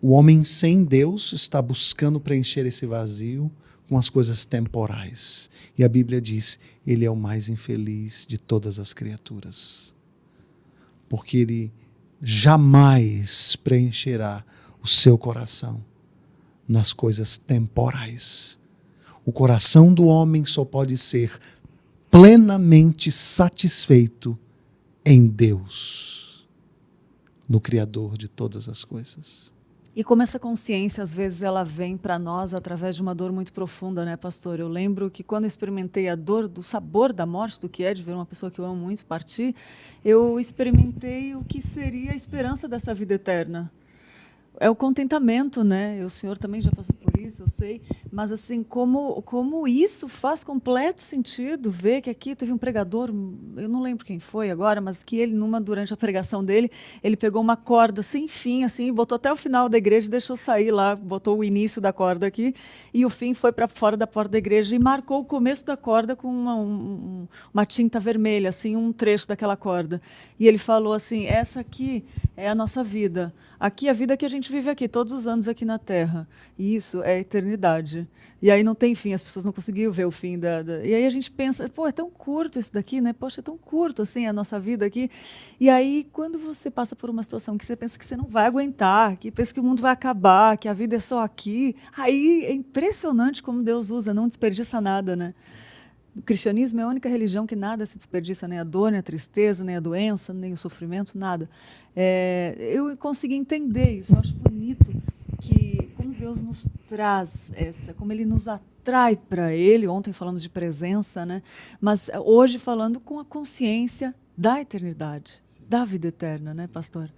O homem sem Deus está buscando preencher esse vazio com as coisas temporais. E a Bíblia diz, ele é o mais infeliz de todas as criaturas. Porque ele jamais preencherá o seu coração nas coisas temporais. O coração do homem só pode ser plenamente satisfeito em Deus, no Criador de todas as coisas. E como essa consciência, às vezes, ela vem para nós através de uma dor muito profunda, né, pastor? Eu lembro que quando eu experimentei a dor do sabor da morte, do que é de ver uma pessoa que eu amo muito partir, eu experimentei o que seria a esperança dessa vida eterna. é o contentamento, né? O senhor também já passou por isso, eu sei. Mas assim, como isso faz completo sentido, ver que aqui teve um pregador, eu não lembro quem foi agora, mas que ele, durante a pregação dele, ele pegou uma corda sem fim, assim, botou até o final da igreja e deixou sair lá, botou o início da corda aqui, e o fim foi para fora da porta da igreja e marcou o começo da corda com uma tinta vermelha, assim, um trecho daquela corda. E ele falou assim, essa aqui é a nossa vida. Aqui é a vida que a gente vive aqui, todos os anos aqui na Terra. E isso é a eternidade. E aí não tem fim, as pessoas não conseguiam ver o fim E aí a gente pensa, pô, é tão curto isso daqui, né? Poxa, é tão curto assim a nossa vida aqui. E aí, quando você passa por uma situação que você pensa que você não vai aguentar, que pensa que o mundo vai acabar, que a vida é só aqui, aí é impressionante como Deus usa, não desperdiça nada, né? O cristianismo é a única religião que nada se desperdiça, nem a dor, nem a tristeza, nem a doença, nem o sofrimento, nada. Eu consegui entender isso, eu acho bonito que como Deus nos traz como Ele nos atrai para Ele. Ontem falamos de presença, né? Mas hoje falando com a consciência da eternidade, da vida eterna, né, pastor?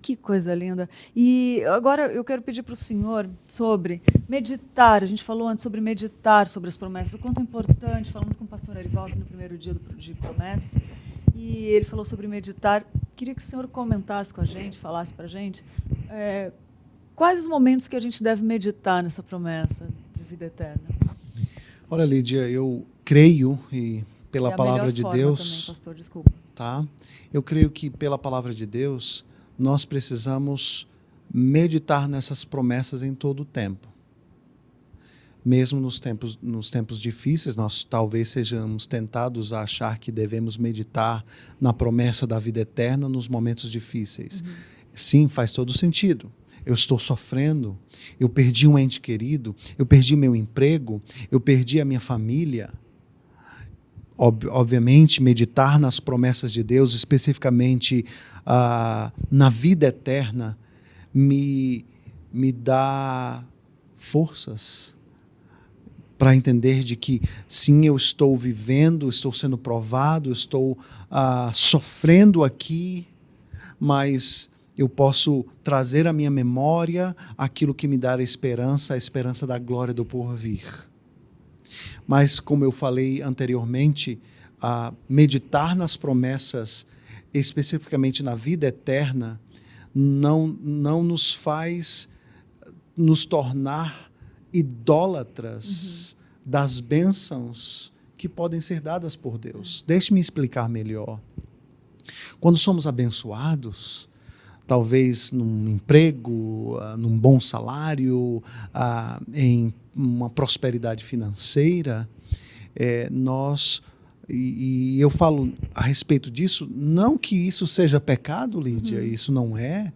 Que coisa linda. E agora eu quero pedir para o senhor sobre meditar. A gente falou antes sobre meditar, sobre as promessas, o quanto é importante. Falamos com o pastor Arivaldo no primeiro dia de promessas, e ele falou sobre meditar. Queria que o senhor comentasse com a gente, falasse para a gente quais os momentos que a gente deve meditar nessa promessa de vida eterna. Olha, Lídia, eu creio, e pela palavra de Deus... Também, pastor, desculpa. Tá? Eu creio que pela palavra de Deus nós precisamos meditar nessas promessas em todo o tempo. Mesmo nos tempos difíceis, nós talvez sejamos tentados a achar que devemos meditar na promessa da vida eterna nos momentos difíceis. Uhum. Sim, faz todo sentido. Eu estou sofrendo, eu perdi um ente querido, eu perdi meu emprego, eu perdi a minha família. Obviamente, meditar nas promessas de Deus, especificamente na vida eterna, me dá forças para entender de que, sim, eu estou vivendo, estou sendo provado, estou sofrendo aqui, mas eu posso trazer à minha memória aquilo que me dá a esperança da glória do porvir. Mas, como eu falei anteriormente, meditar nas promessas, especificamente na vida eterna, não nos faz nos tornar idólatras das bênçãos que podem ser dadas por Deus. Deixe-me explicar melhor. Quando somos abençoados, talvez num emprego, num bom salário, em uma prosperidade financeira, e eu falo a respeito disso, não que isso seja pecado, Lídia, isso não é.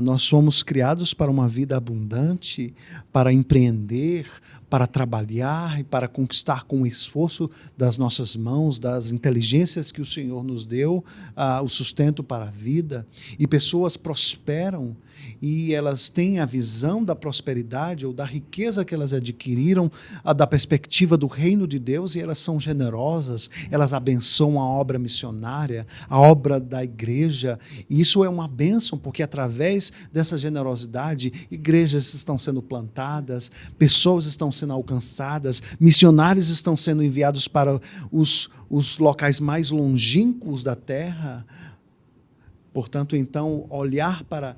Nós somos criados para uma vida abundante, para empreender, para trabalhar e para conquistar com o esforço das nossas mãos, das inteligências que o Senhor nos deu, o sustento para a vida. E pessoas prosperam e elas têm a visão da prosperidade ou da riqueza que elas adquiriram, da perspectiva do reino de Deus, e elas são generosas, elas abençoam a obra missionária, a obra da igreja, e isso é uma bênção, porque através dessa generosidade, igrejas estão sendo plantadas, pessoas estão sendo alcançadas, missionários estão sendo enviados para os locais mais longínquos da terra. Portanto, então, olhar para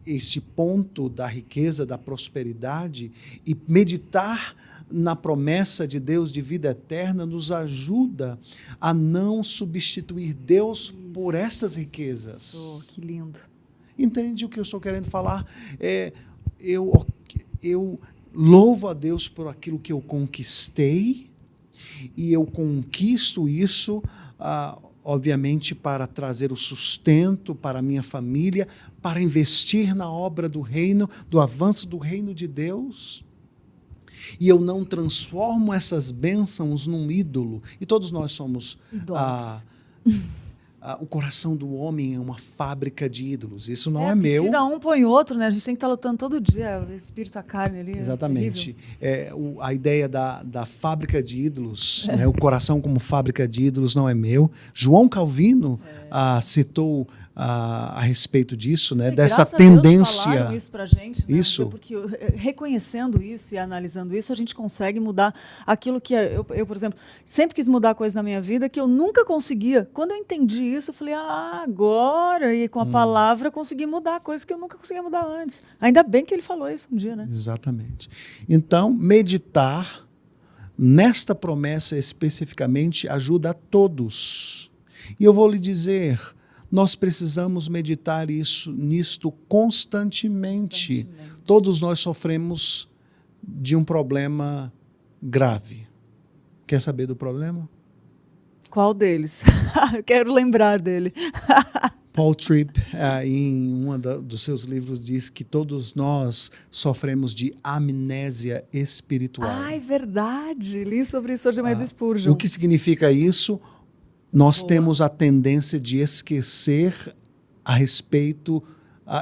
esse ponto da riqueza, da prosperidade e meditar na promessa de Deus de vida eterna nos ajuda a não substituir Deus por essas riquezas. Oh, que lindo. Entende o que eu estou querendo falar? Eu louvo a Deus por aquilo que eu conquistei, e eu conquisto isso, obviamente, para trazer o sustento para a minha família, para investir na obra do reino, do avanço do reino de Deus. E eu não transformo essas bênçãos num ídolo. E todos nós somos... o coração do homem é uma fábrica de ídolos. Isso não é meu. Tira um, põe outro, né? A gente tem que estar lutando todo dia. O espírito, a carne ali. Exatamente. A ideia da fábrica de ídolos, né? O coração como fábrica de ídolos não é meu. João Calvino citou a respeito disso, né? E dessa graças a Deus tendência. falaram isso pra gente, né? Isso. Porque reconhecendo isso e analisando isso, a gente consegue mudar aquilo que eu, por exemplo, sempre quis mudar coisas na minha vida que eu nunca conseguia. Quando eu entendi isso, eu falei, agora, e com a palavra consegui mudar coisas que eu nunca conseguia mudar antes. Ainda bem que ele falou isso um dia, né? Exatamente. Então, meditar nesta promessa especificamente ajuda a todos. E eu vou lhe dizer, nós precisamos meditar nisto constantemente. Todos nós sofremos de um problema grave. Quer saber do problema? Qual deles? Eu quero lembrar dele. Paul Tripp, em um dos seus livros, diz que todos nós sofremos de amnésia espiritual. É verdade. Li sobre isso hoje do Spurgeon. O que significa isso? Nós temos a tendência de esquecer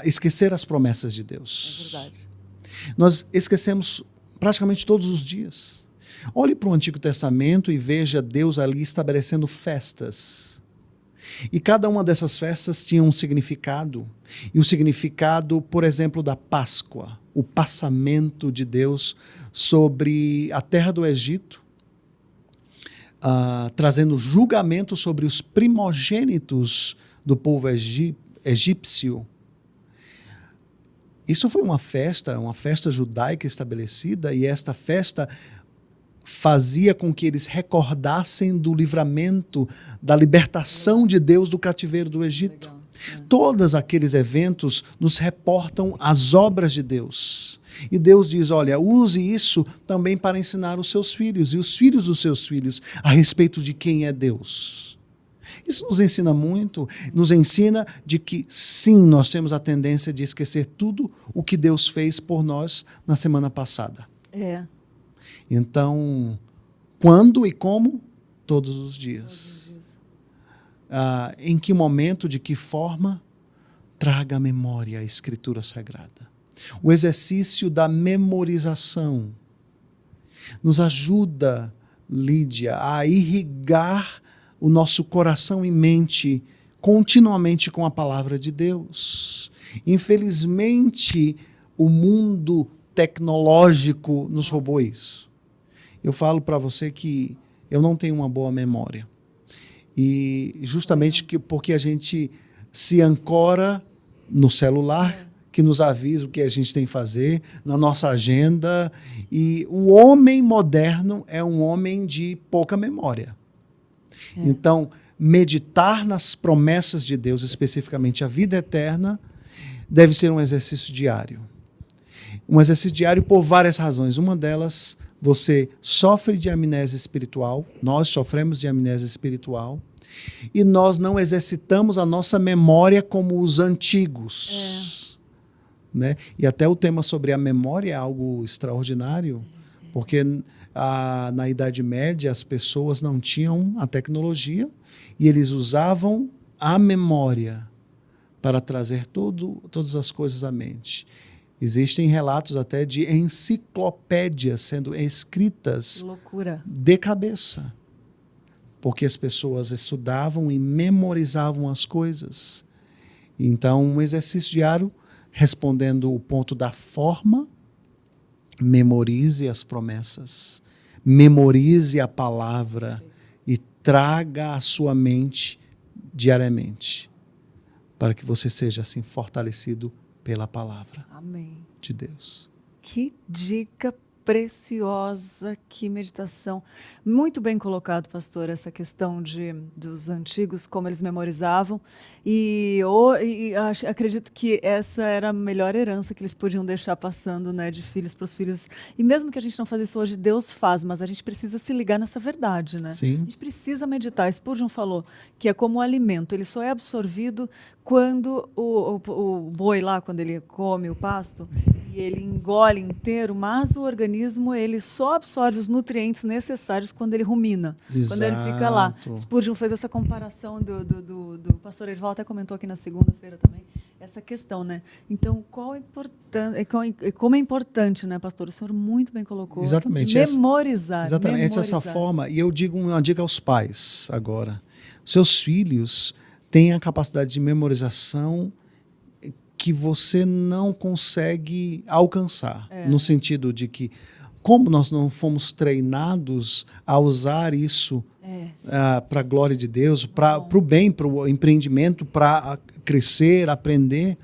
esquecer as promessas de Deus. É verdade. Nós esquecemos praticamente todos os dias. Olhe para o Antigo Testamento e veja Deus ali estabelecendo festas. E cada uma dessas festas tinha um significado. E o significado, por exemplo, da Páscoa, o passamento de Deus sobre a terra do Egito, trazendo julgamento sobre os primogênitos do povo egípcio. Isso foi uma festa judaica estabelecida, e esta festa fazia com que eles recordassem do livramento, da libertação de Deus do cativeiro do Egito. Todos aqueles eventos nos reportam as obras de Deus. E Deus diz, olha, use isso também para ensinar os seus filhos e os filhos dos seus filhos a respeito de quem é Deus. Isso nos ensina muito, nos ensina de que sim, nós temos a tendência de esquecer tudo o que Deus fez por nós na semana passada. Então, quando e como? Todos os dias. Em que momento, de que forma? Traga à memória a Escritura Sagrada. O exercício da memorização nos ajuda, Lídia, a irrigar o nosso coração e mente continuamente com a palavra de Deus. Infelizmente, o mundo tecnológico nos roubou isso. Eu falo para você que eu não tenho uma boa memória. E justamente porque a gente se ancora no celular, que nos avisa o que a gente tem que fazer, na nossa agenda. E o homem moderno é um homem de pouca memória. Então, meditar nas promessas de Deus, especificamente a vida eterna, deve ser um exercício diário. Um exercício diário por várias razões. Uma delas, você sofre de amnésia espiritual, nós sofremos de amnésia espiritual, e nós não exercitamos a nossa memória como os antigos. Né? E até o tema sobre a memória é algo extraordinário, porque na Idade Média as pessoas não tinham a tecnologia e eles usavam a memória para trazer todas as coisas à mente. Existem relatos até de enciclopédias sendo escritas de cabeça, porque as pessoas estudavam e memorizavam as coisas. Então, um exercício diário, respondendo o ponto da forma, memorize as promessas, memorize a palavra e traga à sua mente diariamente, para que você seja assim fortalecido pela palavra de Deus. Que dica preciosa, que meditação. Muito bem colocado, pastor, essa questão dos antigos, como eles memorizavam. E acredito que essa era a melhor herança que eles podiam deixar passando, né, de filhos para os filhos. E mesmo que a gente não faça isso hoje, Deus faz, mas a gente precisa se ligar nessa verdade, né? Sim. A gente precisa meditar. Spurgeon falou que é como um alimento, ele só é absorvido quando o boi lá, quando ele come o pasto, e ele engole inteiro, mas o organismo ele só absorve os nutrientes necessários quando ele rumina, quando ele fica lá. Spurgeon fez essa comparação do pastor Erival, até comentou aqui na segunda-feira também, essa questão, né? Então, como é importante, né, pastor? O senhor muito bem colocou. Exatamente. Memorizar. Exatamente essa forma. E eu digo uma dica aos pais agora. Seus filhos têm a capacidade de memorização que você não consegue alcançar. No sentido de que, como nós não fomos treinados a usar isso para a glória de Deus, para o bem, para o empreendimento, para crescer, aprender,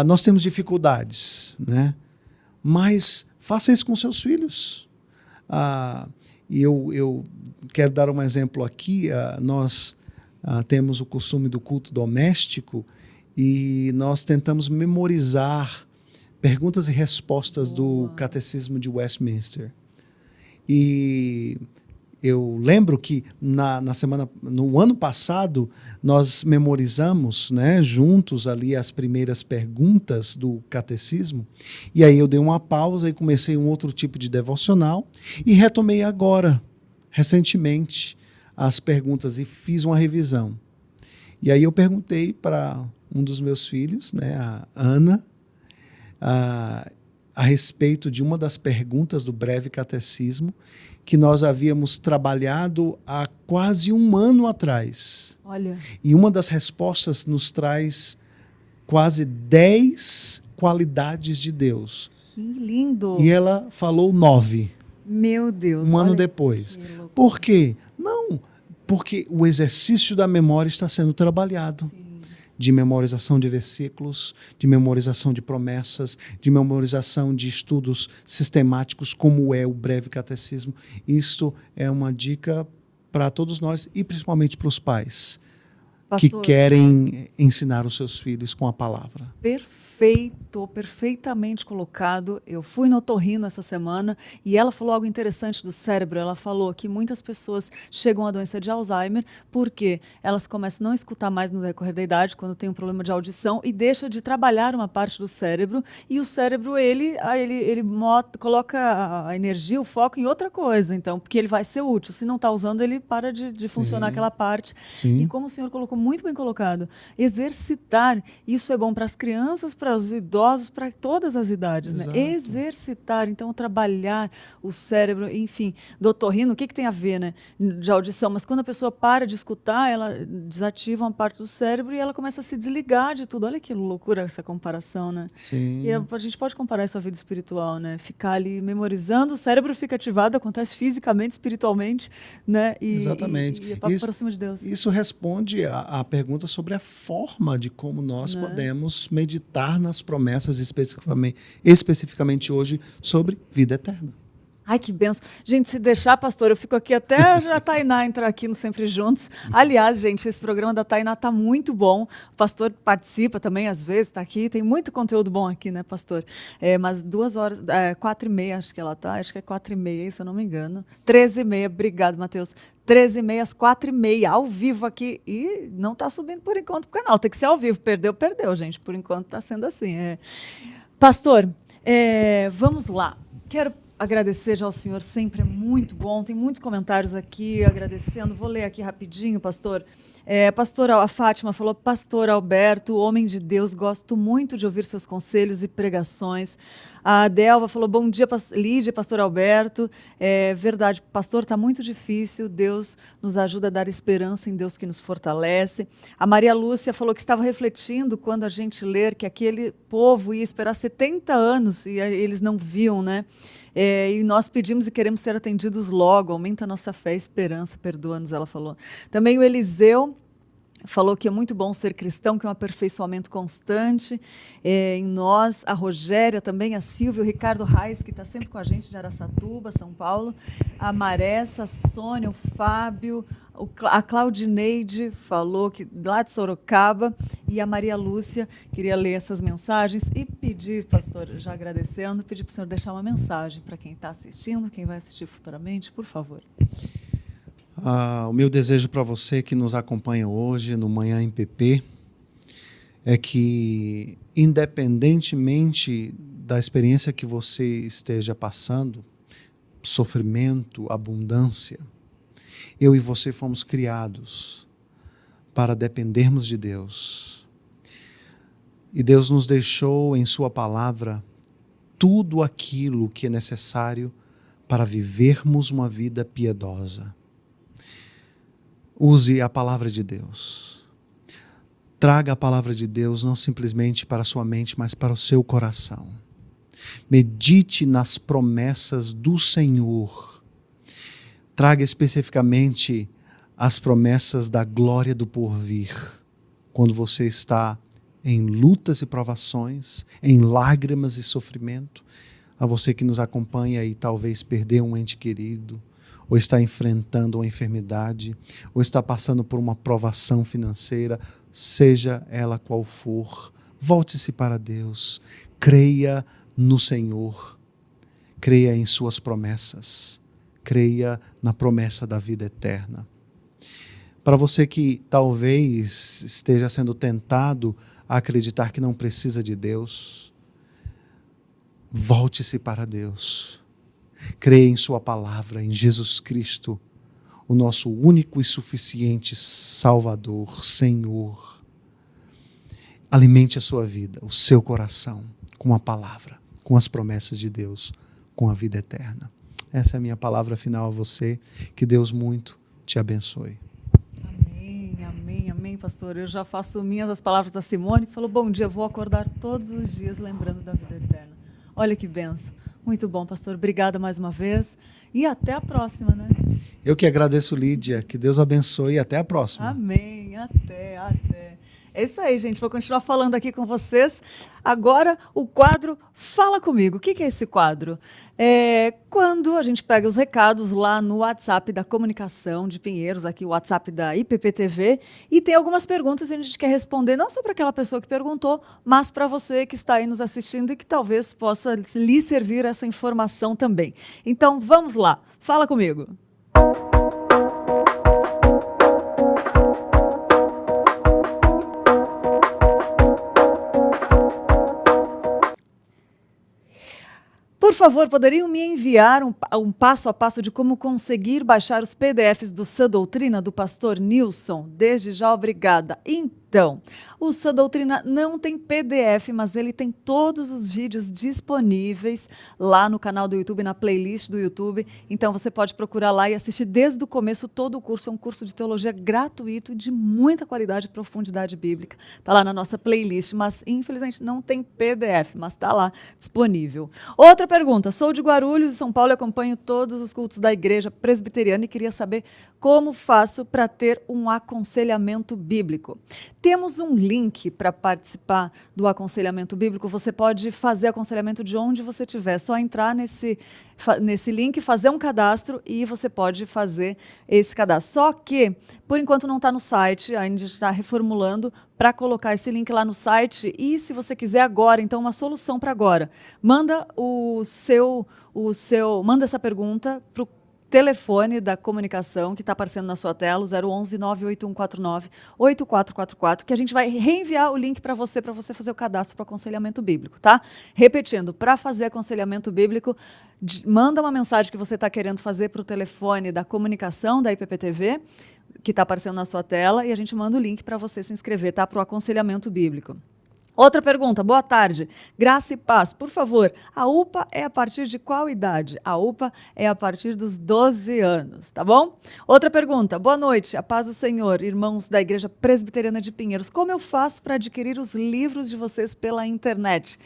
nós temos dificuldades, né? Mas faça isso com seus filhos. E eu quero dar um exemplo aqui. Nós temos o costume do culto doméstico e nós tentamos memorizar perguntas e respostas do Catecismo de Westminster. E eu lembro que no ano passado nós memorizamos, né, juntos ali as primeiras perguntas do catecismo, e aí eu dei uma pausa e comecei um outro tipo de devocional e retomei agora, recentemente, as perguntas e fiz uma revisão. E aí eu perguntei para um dos meus filhos, né, a Ana, a respeito de uma das perguntas do breve catecismo que nós havíamos trabalhado há quase um ano atrás. Olha. E uma das respostas nos traz quase 10 qualidades de Deus. Que lindo! E ela falou 9. Meu Deus! Um ano depois. Por quê? Não, porque o exercício da memória está sendo trabalhado. Sim. De memorização de versículos, de memorização de promessas, de memorização de estudos sistemáticos, como é o breve catecismo. Isto é uma dica para todos nós e principalmente para os pais, Pastor, que querem ensinar os seus filhos com a palavra. Perfeito, perfeitamente colocado. Eu fui no otorrino essa semana e ela falou algo interessante do cérebro. Ela falou que muitas pessoas chegam à doença de Alzheimer porque elas começam a não escutar mais no decorrer da idade, quando tem um problema de audição, e deixa de trabalhar uma parte do cérebro, e o cérebro ele coloca a energia, o foco em outra coisa, então, porque ele vai ser útil. Se não está usando, ele para de funcionar aquela parte. Sim. E como o senhor colocou, muito bem colocado, exercitar, isso é bom para as crianças, para os idosos, para todas as idades, né? Exercitar, então trabalhar o cérebro, enfim. Do otorrino, o que tem a ver, né, de audição? Mas quando a pessoa para de escutar, ela desativa uma parte do cérebro e ela começa a se desligar de tudo. Olha que loucura essa comparação, né? Sim. E a gente pode comparar isso à vida espiritual, né? Ficar ali memorizando, o cérebro fica ativado, acontece fisicamente, espiritualmente, né? Exatamente. E é papo para cima de Deus. Isso responde à pergunta sobre a forma de como nós podemos meditar nas promessas, especificamente hoje, sobre vida eterna. Ai, que benção. Gente, se deixar, pastor, eu fico aqui até a Tainá entrar aqui no Sempre Juntos. Aliás, gente, esse programa da Tainá está muito bom. O pastor participa também, às vezes, está aqui. Tem muito conteúdo bom aqui, né, pastor? Mas 2 horas, 4h30, acho que ela está. Acho que é 4h30, se eu não me engano. 13h30, obrigado, Matheus. 13h30 às 4h30, ao vivo aqui. E não está subindo por enquanto o canal. Tem que ser ao vivo. Perdeu, gente. Por enquanto está sendo assim. Pastor, vamos lá. Quero agradecer já ao senhor, sempre é muito bom. Tem muitos comentários aqui agradecendo. Vou ler aqui rapidinho, pastor. A Fátima falou: Pastor Alberto, homem de Deus, gosto muito de ouvir seus conselhos e pregações. A Delva falou: bom dia, Lídia, pastor Alberto. Verdade, pastor, está muito difícil. Deus nos ajuda a dar esperança em Deus que nos fortalece. A Maria Lúcia falou que estava refletindo quando a gente ler que aquele povo ia esperar 70 anos e eles não viam, né? E nós pedimos e queremos ser atendidos logo. Aumenta a nossa fé e esperança, perdoa-nos, ela falou. Também o Eliseu falou que é muito bom ser cristão, que é um aperfeiçoamento constante em nós. A Rogéria também, a Silvia, o Ricardo Reis, que está sempre com a gente de Araçatuba, São Paulo. A Maressa, a Sônia, o Fábio, a Claudineide falou que lá de Sorocaba, e a Maria Lúcia. Queria ler essas mensagens e pedir, pastor, já agradecendo, pedir para o senhor deixar uma mensagem para quem está assistindo, quem vai assistir futuramente, por favor. O meu desejo para você que nos acompanha hoje no Manhã em PP é que, independentemente da experiência que você esteja passando, sofrimento, abundância, eu e você fomos criados para dependermos de Deus. E Deus nos deixou em sua palavra tudo aquilo que é necessário para vivermos uma vida piedosa. Use a palavra de Deus. Traga a palavra de Deus não simplesmente para a sua mente, mas para o seu coração. Medite nas promessas do Senhor. Traga especificamente as promessas da glória do porvir. Quando você está em lutas e provações, em lágrimas e sofrimento, a você que nos acompanha e talvez perdeu um ente querido, ou está enfrentando uma enfermidade, ou está passando por uma provação financeira, seja ela qual for, volte-se para Deus, creia no Senhor, creia em suas promessas, creia na promessa da vida eterna. Para você que talvez esteja sendo tentado a acreditar que não precisa de Deus, volte-se para Deus. Creia em sua palavra, em Jesus Cristo, o nosso único e suficiente Salvador, Senhor. Alimente a sua vida, o seu coração, com a palavra, com as promessas de Deus, com a vida eterna. Essa é a minha palavra final a você. Que Deus muito te abençoe. Amém, pastor. Eu já faço minhas as palavras da Simone, que falou, bom dia, vou acordar todos os dias lembrando da vida eterna. Olha que benção. Muito bom, pastor. Obrigada mais uma vez. E até a próxima, né? Eu que agradeço, Lídia. Que Deus abençoe e até a próxima. Amém. Até. É isso aí, gente. Vou continuar falando aqui com vocês. Agora, o quadro Fala Comigo. O que é esse quadro? É quando a gente pega os recados lá no WhatsApp da Comunicação de Pinheiros, aqui o WhatsApp da IPPTV, e tem algumas perguntas que a gente quer responder, não só para aquela pessoa que perguntou, mas para você que está aí nos assistindo e que talvez possa lhe servir essa informação também. Então, vamos lá. Fala comigo. Por favor, poderiam me enviar um passo a passo de como conseguir baixar os PDFs do Sã Doutrina do pastor Nilson? Desde já, obrigada. Então, o Sã Doutrina não tem PDF, mas ele tem todos os vídeos disponíveis lá no canal do YouTube, na playlist do YouTube. Então, você pode procurar lá e assistir desde o começo todo o curso. É um curso de teologia gratuito, de muita qualidade e profundidade bíblica. Está lá na nossa playlist, mas infelizmente não tem PDF, mas está lá disponível. Outra pergunta. Sou de Guarulhos, São Paulo, e acompanho todos os cultos da Igreja Presbiteriana e queria saber como faço para ter um aconselhamento bíblico. Temos um link para participar do aconselhamento bíblico. Você pode fazer aconselhamento de onde você estiver. É só entrar nesse link, fazer um cadastro e você pode fazer esse cadastro. Só que, por enquanto, não está no site. A gente está reformulando para colocar esse link lá no site. E se você quiser agora, então, uma solução para agora. Manda manda essa pergunta para o telefone da comunicação que está aparecendo na sua tela, o 011 98149 8444, que a gente vai reenviar o link para você fazer o cadastro para aconselhamento bíblico, tá? Repetindo, para fazer aconselhamento bíblico, manda uma mensagem que você está querendo fazer para o telefone da comunicação da IPPTV, que está aparecendo na sua tela, e a gente manda o link para você se inscrever, tá? Para o aconselhamento bíblico. Outra pergunta, boa tarde. Graça e paz, por favor, a UPA é a partir de qual idade? A UPA é a partir dos 12 anos, tá bom? Outra pergunta, boa noite, a paz do Senhor, irmãos da Igreja Presbiteriana de Pinheiros. Como eu faço para adquirir os livros de vocês pela internet?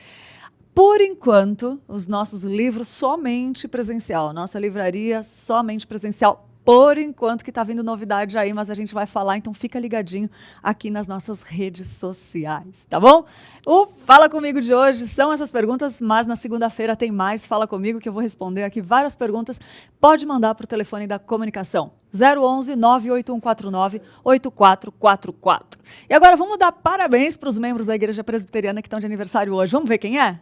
Por enquanto, os nossos livros somente presencial, nossa livraria somente presencial. Por enquanto que está vindo novidade aí, mas a gente vai falar, então fica ligadinho aqui nas nossas redes sociais, tá bom? O Fala Comigo de hoje são essas perguntas, mas na segunda-feira tem mais Fala Comigo, que eu vou responder aqui várias perguntas. Pode mandar para o telefone da comunicação, 011 98149 8444. E agora vamos dar parabéns para os membros da Igreja Presbiteriana que estão de aniversário hoje. Vamos ver quem é?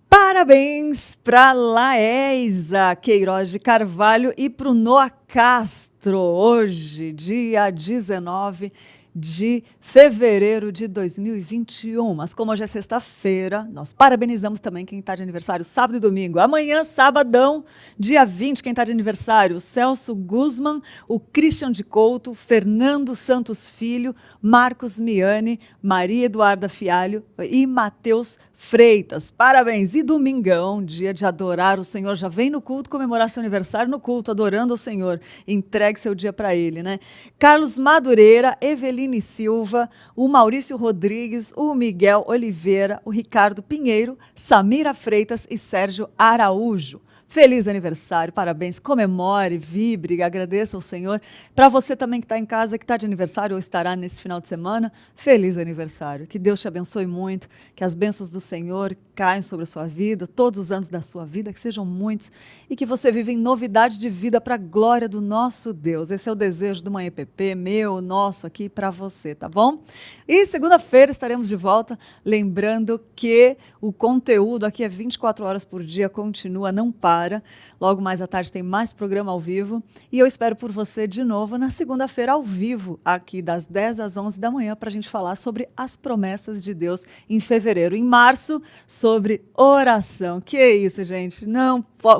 Parabéns para Laéisa Queiroz de Carvalho e para o Noah Castro, hoje, dia 19 de fevereiro de 2021. Mas como hoje é sexta-feira, nós parabenizamos também quem está de aniversário sábado e domingo. Amanhã, sabadão, dia 20, quem está de aniversário, o Celso Guzman, o Christian de Couto, Fernando Santos Filho, Marcos Miani, Maria Eduarda Fialho e Matheus Freitas, parabéns. E domingão, dia de adorar o Senhor. Já vem no culto comemorar seu aniversário no culto, adorando o Senhor. Entregue seu dia para Ele, né? Carlos Madureira, Eveline Silva, o Maurício Rodrigues, o Miguel Oliveira, o Ricardo Pinheiro, Samira Freitas e Sérgio Araújo. Feliz aniversário, parabéns, comemore, vibre, agradeça ao Senhor. Para você também que está em casa, que está de aniversário ou estará nesse final de semana, feliz aniversário. Que Deus te abençoe muito, que as bênçãos do Senhor caiam sobre a sua vida, todos os anos da sua vida, que sejam muitos, e que você viva em novidade de vida para a glória do nosso Deus. Esse é o desejo do Manhã EPP, meu, nosso aqui para você, tá bom? E segunda-feira estaremos de volta, lembrando que o conteúdo aqui é 24 horas por dia, continua, não para. Logo mais à tarde tem mais programa ao vivo e eu espero por você de novo na segunda-feira ao vivo, aqui das 10 às 11 da manhã, para a gente falar sobre as promessas de Deus em fevereiro. Em março, sobre oração. Que isso, gente?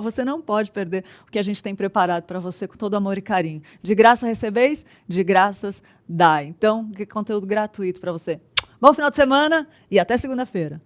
Você não pode perder o que a gente tem preparado para você com todo amor e carinho. De graça recebeis, de graças dai. Então, que conteúdo gratuito para você. Bom final de semana e até segunda-feira.